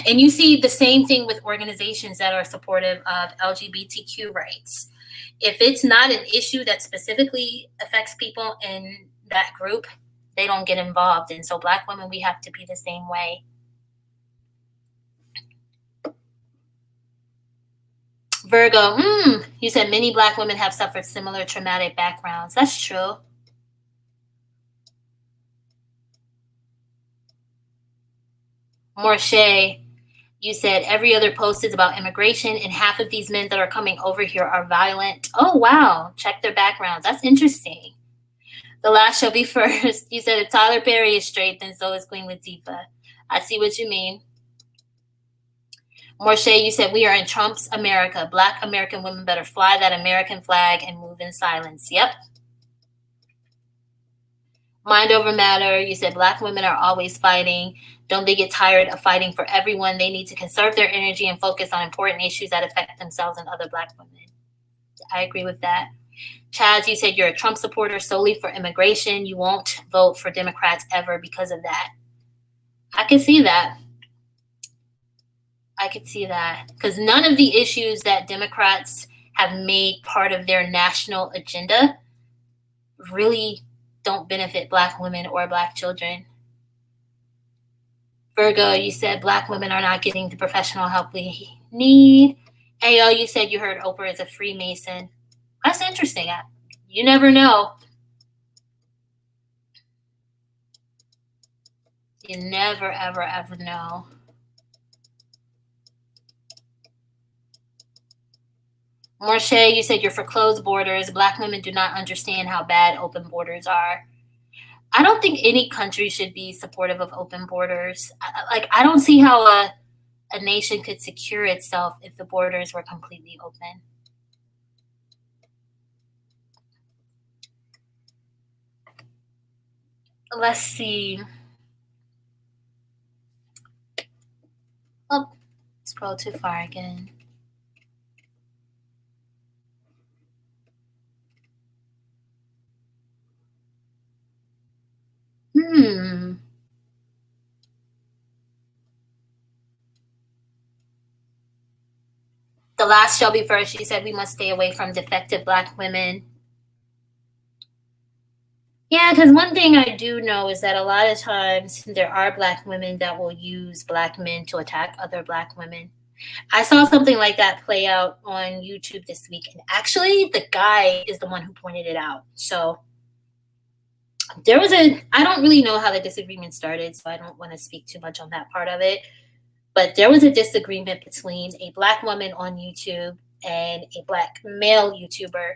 and you see the same thing with organizations that are supportive of LGBTQ rights. If it's not an issue that specifically affects people in that group, they don't get involved. And so Black women, we have to be the same way. Virgo, you said many Black women have suffered similar traumatic backgrounds. That's true. Morche, you said every other post is about immigration, and half of these men that are coming over here are violent. Oh, wow. Check their backgrounds. That's interesting. The last shall be first. You said if Tyler Perry is straight, then so is Queen Latifah. I see what you mean. Morche, you said we are in Trump's America. Black American women better fly that American flag and move in silence. Yep. Mind over matter, you said Black women are always fighting. Don't they get tired of fighting for everyone? They need to conserve their energy and focus on important issues that affect themselves and other Black women. I agree with that. Chaz, you said you're a Trump supporter solely for immigration. You won't vote for Democrats ever because of that. I can see that. I could see that. Because none of the issues that Democrats have made part of their national agenda really don't benefit Black women or Black children. Virgo, you said Black women are not getting the professional help we need. Ayo, you said you heard Oprah is a Freemason. That's interesting. You never know. You never, ever, ever know. Morche, you said you're for closed borders. Black women do not understand how bad open borders are. I don't think any country should be supportive of open borders. I don't see how a nation could secure itself if the borders were completely open. Let's see. Oh, scroll too far again. The last shall be first. She said we must stay away from defective Black women. Yeah, because one thing I do know is that a lot of times there are Black women that will use Black men to attack other Black women. I saw something like that play out on YouTube this week, and actually the guy is the one who pointed it out. So there was I don't really know how the disagreement started, so I don't want to speak too much on that part of it. But there was a disagreement between a Black woman on YouTube and a Black male YouTuber.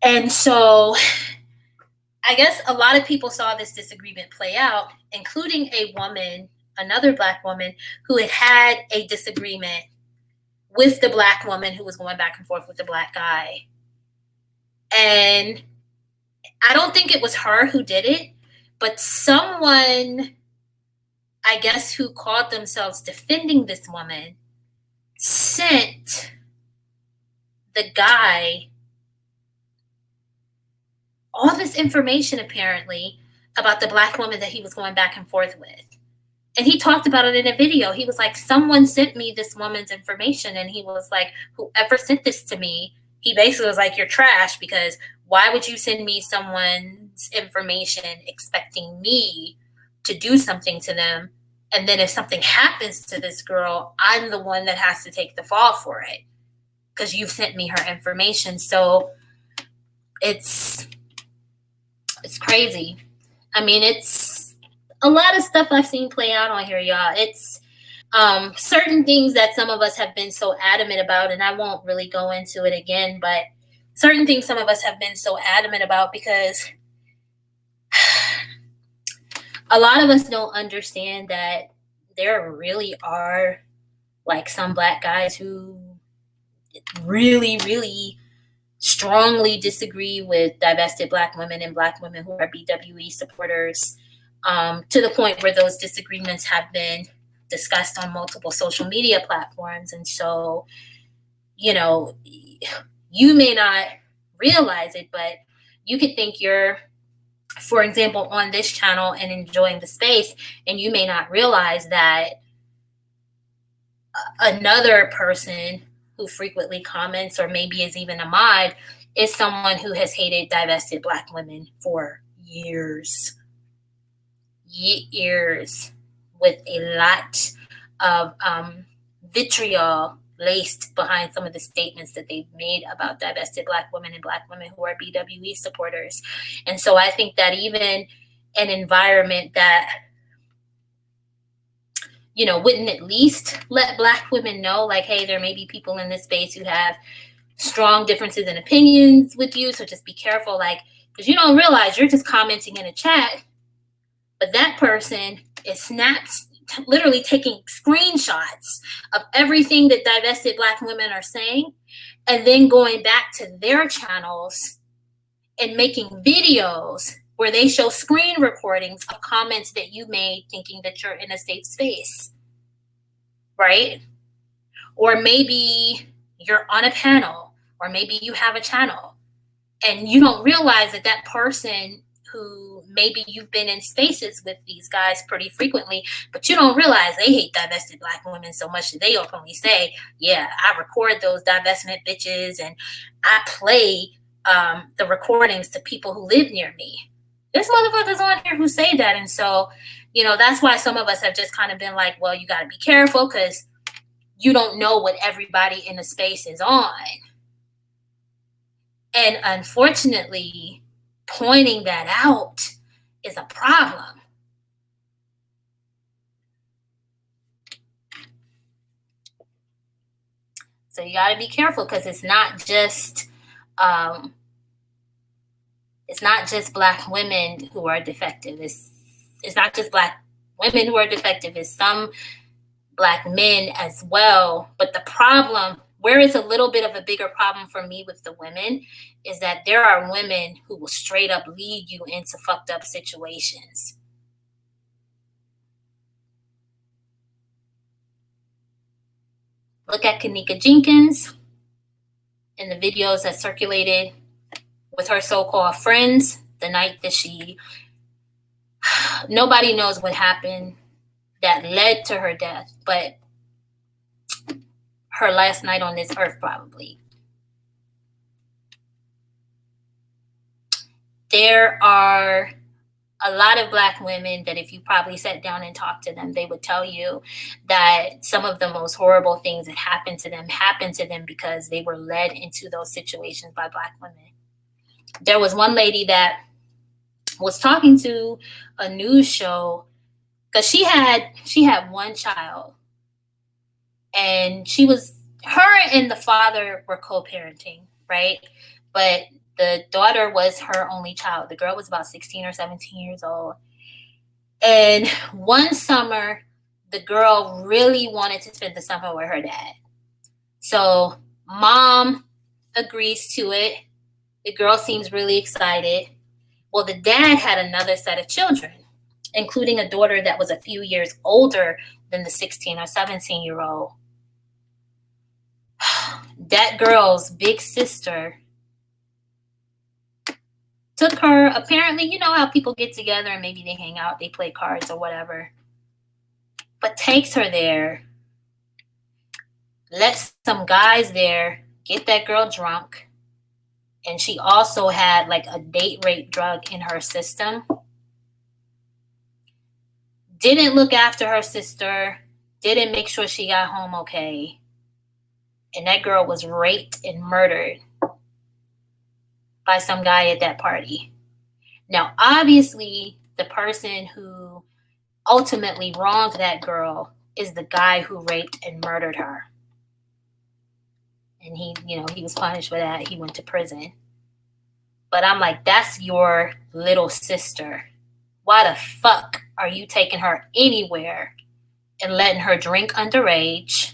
And so I guess a lot of people saw this disagreement play out, including a woman, another Black woman, who had a disagreement with the Black woman who was going back and forth with the Black guy. And I don't think it was her who did it, but someone, I guess, who called themselves defending this woman sent the guy all this information, apparently, about the Black woman that he was going back and forth with. And he talked about it in a video. He was like, someone sent me this woman's information. And he was like, whoever sent this to me, he basically was like, you're trash, because why would you send me someone's information expecting me to do something to them? And then if something happens to this girl, I'm the one that has to take the fall for it because you've sent me her information. So it's crazy. I mean, it's a lot of stuff I've seen play out on here, y'all. It's certain things that some of us have been so adamant about, and I won't really go into it again, but certain things some of us have been so adamant about because a lot of us don't understand that there really are like some Black guys who really, really strongly disagree with divested Black women and Black women who are BWE supporters. to the point where those disagreements have been discussed on multiple social media platforms. And so, you know, you may not realize it, but you could think you're, for example, on this channel and enjoying the space, and you may not realize that another person who frequently comments, or maybe is even a mod, is someone who has hated divested Black women for years, with a lot of vitriol laced behind some of the statements that they've made about divested Black women and Black women who are BWE supporters. And so I think that even an environment that, you know, wouldn't at least let Black women know, like, hey, there may be people in this space who have strong differences in opinions with you, so just be careful, like, because you don't realize you're just commenting in a chat, but that person is literally taking screenshots of everything that divested Black women are saying, and then going back to their channels and making videos where they show screen recordings of comments that you made thinking that you're in a safe space, right? Or maybe you're on a panel, or maybe you have a channel, and you don't realize that that person who maybe you've been in spaces with these guys pretty frequently, but you don't realize they hate divested Black women so much that they openly say, yeah, I record those divestment bitches and I play the recordings to people who live near me. There's motherfuckers on here who say that. And so, you know, that's why some of us have just kind of been like, well, you got to be careful because you don't know what everybody in the space is on. And unfortunately, pointing that out is a problem. So you got to be careful because it's not just Black women who are defective. It's not just Black women who are defective. It's some Black men as well. But the problem, where it's a little bit of a bigger problem for me with the women, is that there are women who will straight up lead you into fucked up situations. Look at Kanika Jenkins in the videos that circulated with her so-called friends the night that nobody knows what happened that led to her death, but her last night on this earth probably. There are a lot of Black women that if you probably sat down and talked to them, they would tell you that some of the most horrible things that happened to them because they were led into those situations by Black women. There was one lady that was talking to a news show because she had one child, and her and the father were co-parenting, right? But the daughter was her only child. The girl was about 16 or 17 years old. And one summer, the girl really wanted to spend the summer with her dad. So mom agrees to it. The girl seems really excited. Well, the dad had another set of children, including a daughter that was a few years older than the 16 or 17-year-old. That girl's big sister took her, apparently, you know how people get together and maybe they hang out, they play cards or whatever, but takes her there, lets some guys there get that girl drunk, and she also had like a date rape drug in her system. Didn't look after her sister, didn't make sure she got home okay, and that girl was raped and murdered by some guy at that party. Now, obviously, the person who ultimately wronged that girl is the guy who raped and murdered her. And he was punished for that. He went to prison. But I'm like, that's your little sister. Why the fuck are you taking her anywhere and letting her drink underage?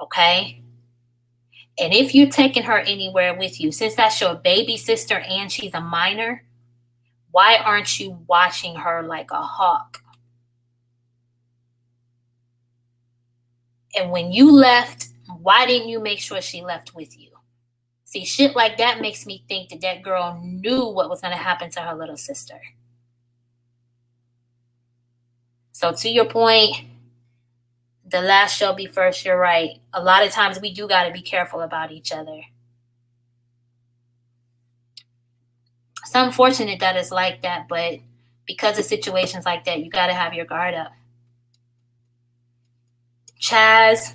Okay? And if you're taking her anywhere with you, since that's your baby sister and she's a minor, Why aren't you watching her like a hawk? And when you left, why didn't you make sure she left with you? See, shit like that makes me think that that girl knew what was going to happen to her little sister. So to your point, the last shall be first. You're right. A lot of times we do got to be careful about each other. It's unfortunate that it's like that, but because of situations like that, you got to have your guard up. Chaz,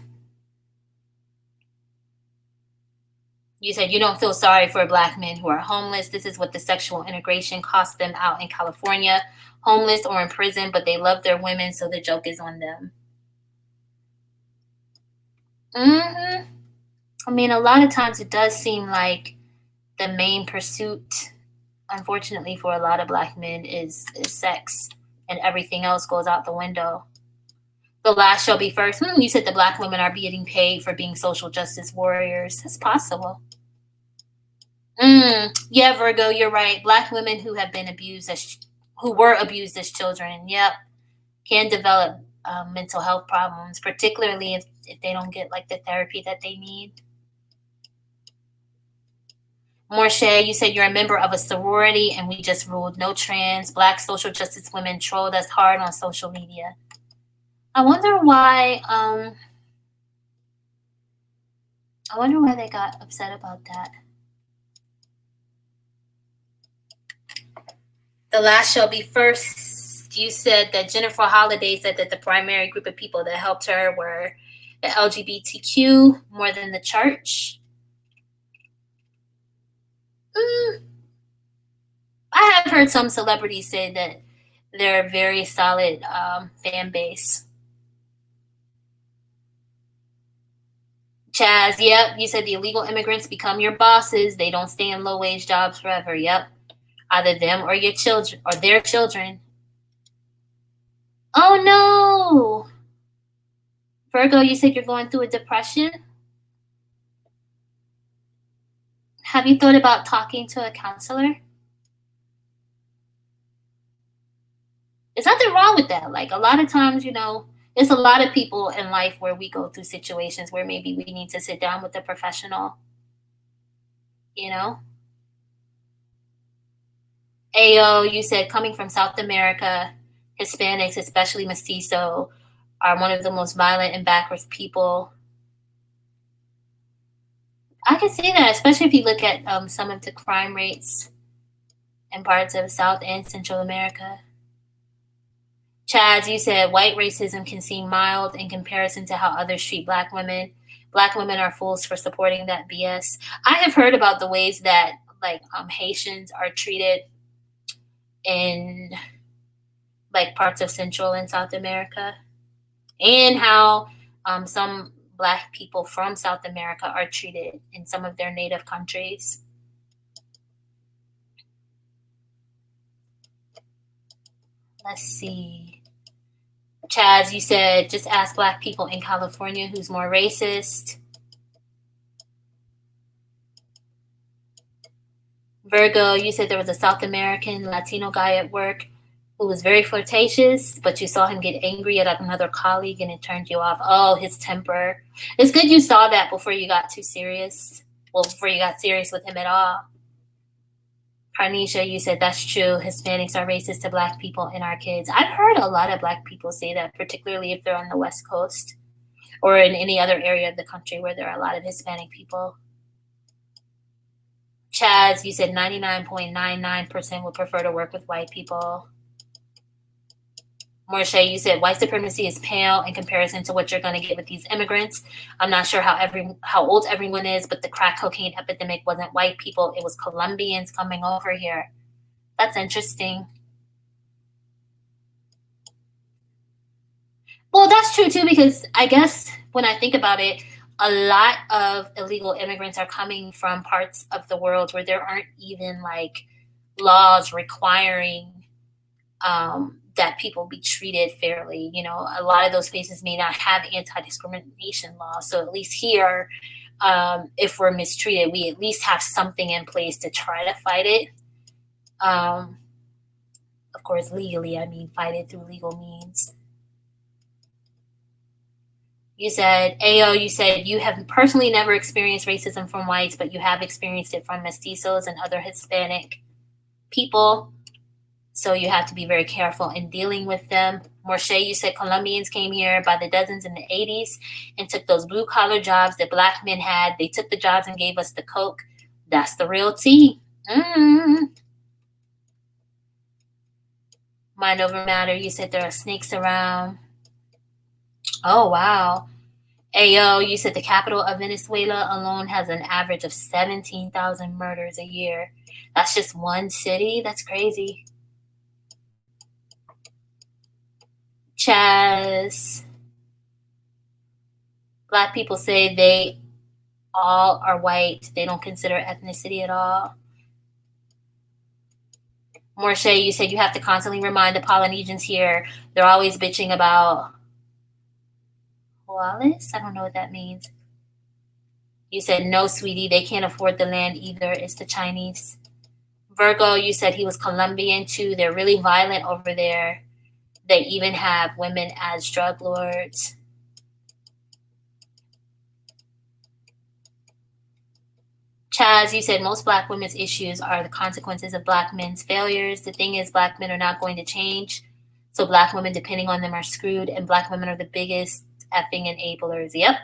you said you don't feel sorry for Black men who are homeless. This is what the sexual integration cost them out in California, homeless or in prison, but they love their women, so the joke is on them. I mean, a lot of times it does seem like the main pursuit, unfortunately, for a lot of Black men is sex, and everything else goes out the window. The last shall be first. You said the Black women are being paid for being social justice warriors. It's possible. Yeah, Virgo, you're right. Black women who have been abused who were abused as children, yep, can develop mental health problems, particularly if they don't get like the therapy that they need. Morshe, you said you're a member of a sorority and we just ruled no trans. Black social justice women trolled us hard on social media. I wonder why they got upset about that. The last shall be first. You said that Jennifer Holliday said that the primary group of people that helped her were the LGBTQ more than the church. I have heard some celebrities say that they're a very solid fan base. Chaz, yep, you said the illegal immigrants become your bosses. They don't stay in low-wage jobs forever. Yep, either them or your children or their children. Oh no, Virgo, you said you're going through a depression. Have you thought about talking to a counselor? There's nothing wrong with that. Like a lot of times, there's a lot of people in life where we go through situations where maybe we need to sit down with a professional. Ayo, you said coming from South America, Hispanics, especially mestizo, are one of the most violent and backwards people. I can see that, especially if you look at some of the crime rates in parts of South and Central America. Chaz, you said white racism can seem mild in comparison to how others treat Black women. Black women are fools for supporting that BS. I have heard about the ways that Haitians are treated in parts of Central and South America, and how some Black people from South America are treated in some of their native countries. Let's see. Chaz, you said just ask Black people in California who's more racist. Virgo, you said there was a South American Latino guy at work who was very flirtatious, but you saw him get angry at another colleague and it turned you off. Oh, his temper. It's good you saw that before you got too serious. Well, before you got serious with him at all. Carnisha, you said that's true. Hispanics are racist to Black people and our kids. I've heard a lot of Black people say that, particularly if they're on the West Coast or in any other area of the country where there are a lot of Hispanic people. Chaz, you said 99.99% would prefer to work with white people. Morshe, you said white supremacy is pale in comparison to what you're going to get with these immigrants. I'm not sure how old everyone is, but the crack cocaine epidemic wasn't white people. It was Colombians coming over here. That's interesting. Well, that's true too, because I guess when I think about it, a lot of illegal immigrants are coming from parts of the world where there aren't even laws requiring that people be treated fairly. A lot of those places may not have anti-discrimination laws. So at least here, if we're mistreated, we at least have something in place to try to fight it. Of course, legally, I mean, fight it through legal means. You said, Ayo, you said you have personally never experienced racism from whites, but you have experienced it from mestizos and other Hispanic people. So you have to be very careful in dealing with them. Morshe, you said Colombians came here by the dozens in the 80s and took those blue collar jobs that black men had. They took the jobs and gave us the coke. That's the real tea. Mind over matter, you said there are snakes around. Oh, wow. Ayo, you said the capital of Venezuela alone has an average of 17,000 murders a year. That's just one city? That's crazy. Chaz. Black people say they all are white. They don't consider ethnicity at all. Morshe, you said you have to constantly remind the Polynesians here. They're always bitching about Wallace? I don't know what that means. You said, no, sweetie, they can't afford the land either. It's the Chinese. Virgo, you said he was Colombian too. They're really violent over there. They even have women as drug lords. Chaz, you said most black women's issues are the consequences of black men's failures. The thing is, black men are not going to change. So black women depending on them are screwed, and black women are the biggest effing enablers. Yep.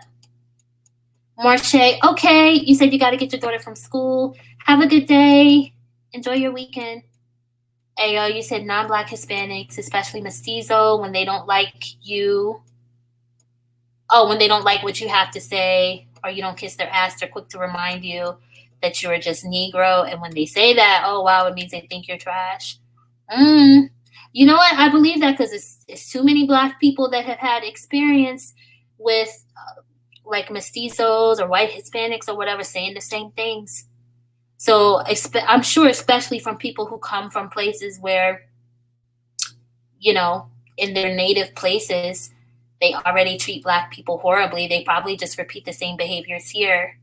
Marche, okay. You said you got to get your daughter from school. Have a good day. Enjoy your weekend. Ayo, you said non-black Hispanics, especially mestizo, when they don't like you. Oh, when they don't like what you have to say, or you don't kiss their ass, they're quick to remind you that you're just Negro. And when they say that, oh, wow, it means they think you're trash. You know what? I believe that because it's too many black people that have had experience with like mestizos or white Hispanics or whatever saying the same things. So I'm sure, especially from people who come from places where, you know, in their native places, they already treat black people horribly. They probably just repeat the same behaviors here.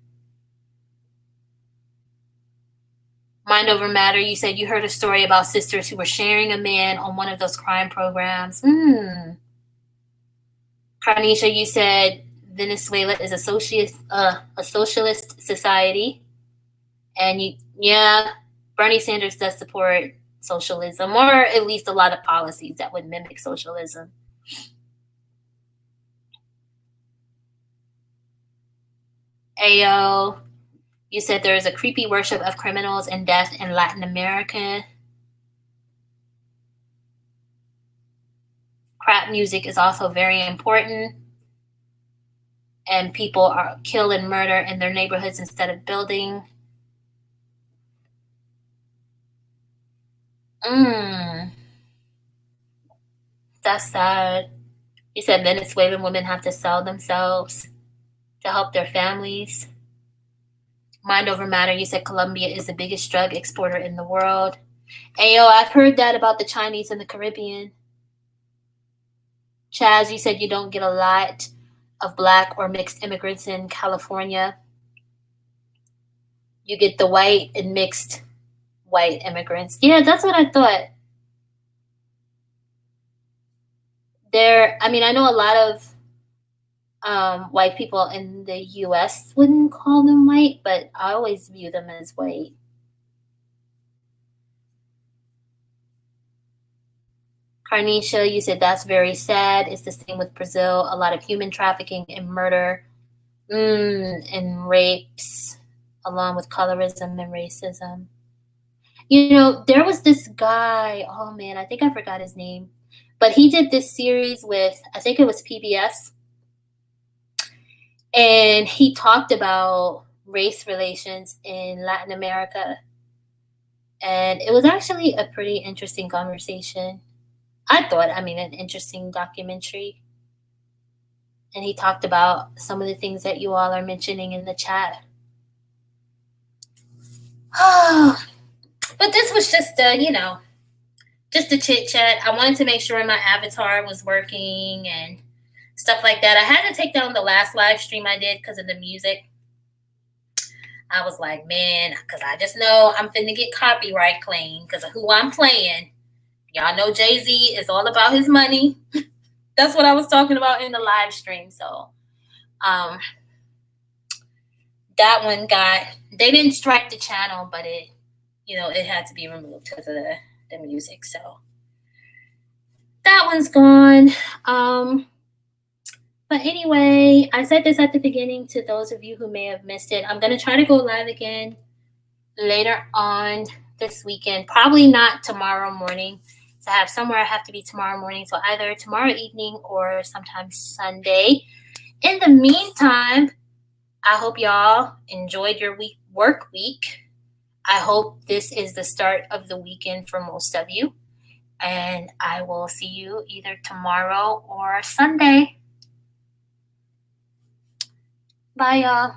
Mind over matter, you said you heard a story about sisters who were sharing a man on one of those crime programs. Carnisha, you said Venezuela is a socialist society. And Bernie Sanders does support socialism, or at least a lot of policies that would mimic socialism. Ayo, you said there is a creepy worship of criminals and death in Latin America. Crap music is also very important. And people are kill and murder in their neighborhoods instead of building. That's sad. You said Venezuelan women have to sell themselves to help their families. Mind over matter, you said Colombia is the biggest drug exporter in the world. Ayo, I've heard that about the Chinese in the Caribbean. Chaz, you said you don't get a lot of black or mixed immigrants in California. You get the white and mixed white immigrants. Yeah, that's what I thought. I know a lot of white people in the U.S. wouldn't call them white, but I always view them as white. Carnisha, you said that's very sad. It's the same with Brazil. A lot of human trafficking and murder and rapes, along with colorism and racism. You know, there was this guy, oh man, I think I forgot his name, but he did this series with, I think it was PBS, and he talked about race relations in Latin America. And it was actually a pretty interesting conversation. I thought, an interesting documentary. And he talked about some of the things that you all are mentioning in the chat. But this was just just a chit chat. I wanted to make sure my avatar was working and stuff like that. I had to take down the last live stream I did because of the music. I was like, man, because I just know I'm finna get copyright claim because of who I'm playing. Y'all know Jay-Z is all about his money. That's what I was talking about in the live stream. So that one they didn't strike the channel, but it had to be removed because of the music. So that one's gone. But anyway, I said this at the beginning to those of you who may have missed it. I'm going to try to go live again later on this weekend. Probably not tomorrow morning. So I have somewhere I have to be tomorrow morning. So either tomorrow evening or sometime Sunday. In the meantime, I hope y'all enjoyed your work week. I hope this is the start of the weekend for most of you. And I will see you either tomorrow or Sunday. Bye, y'all.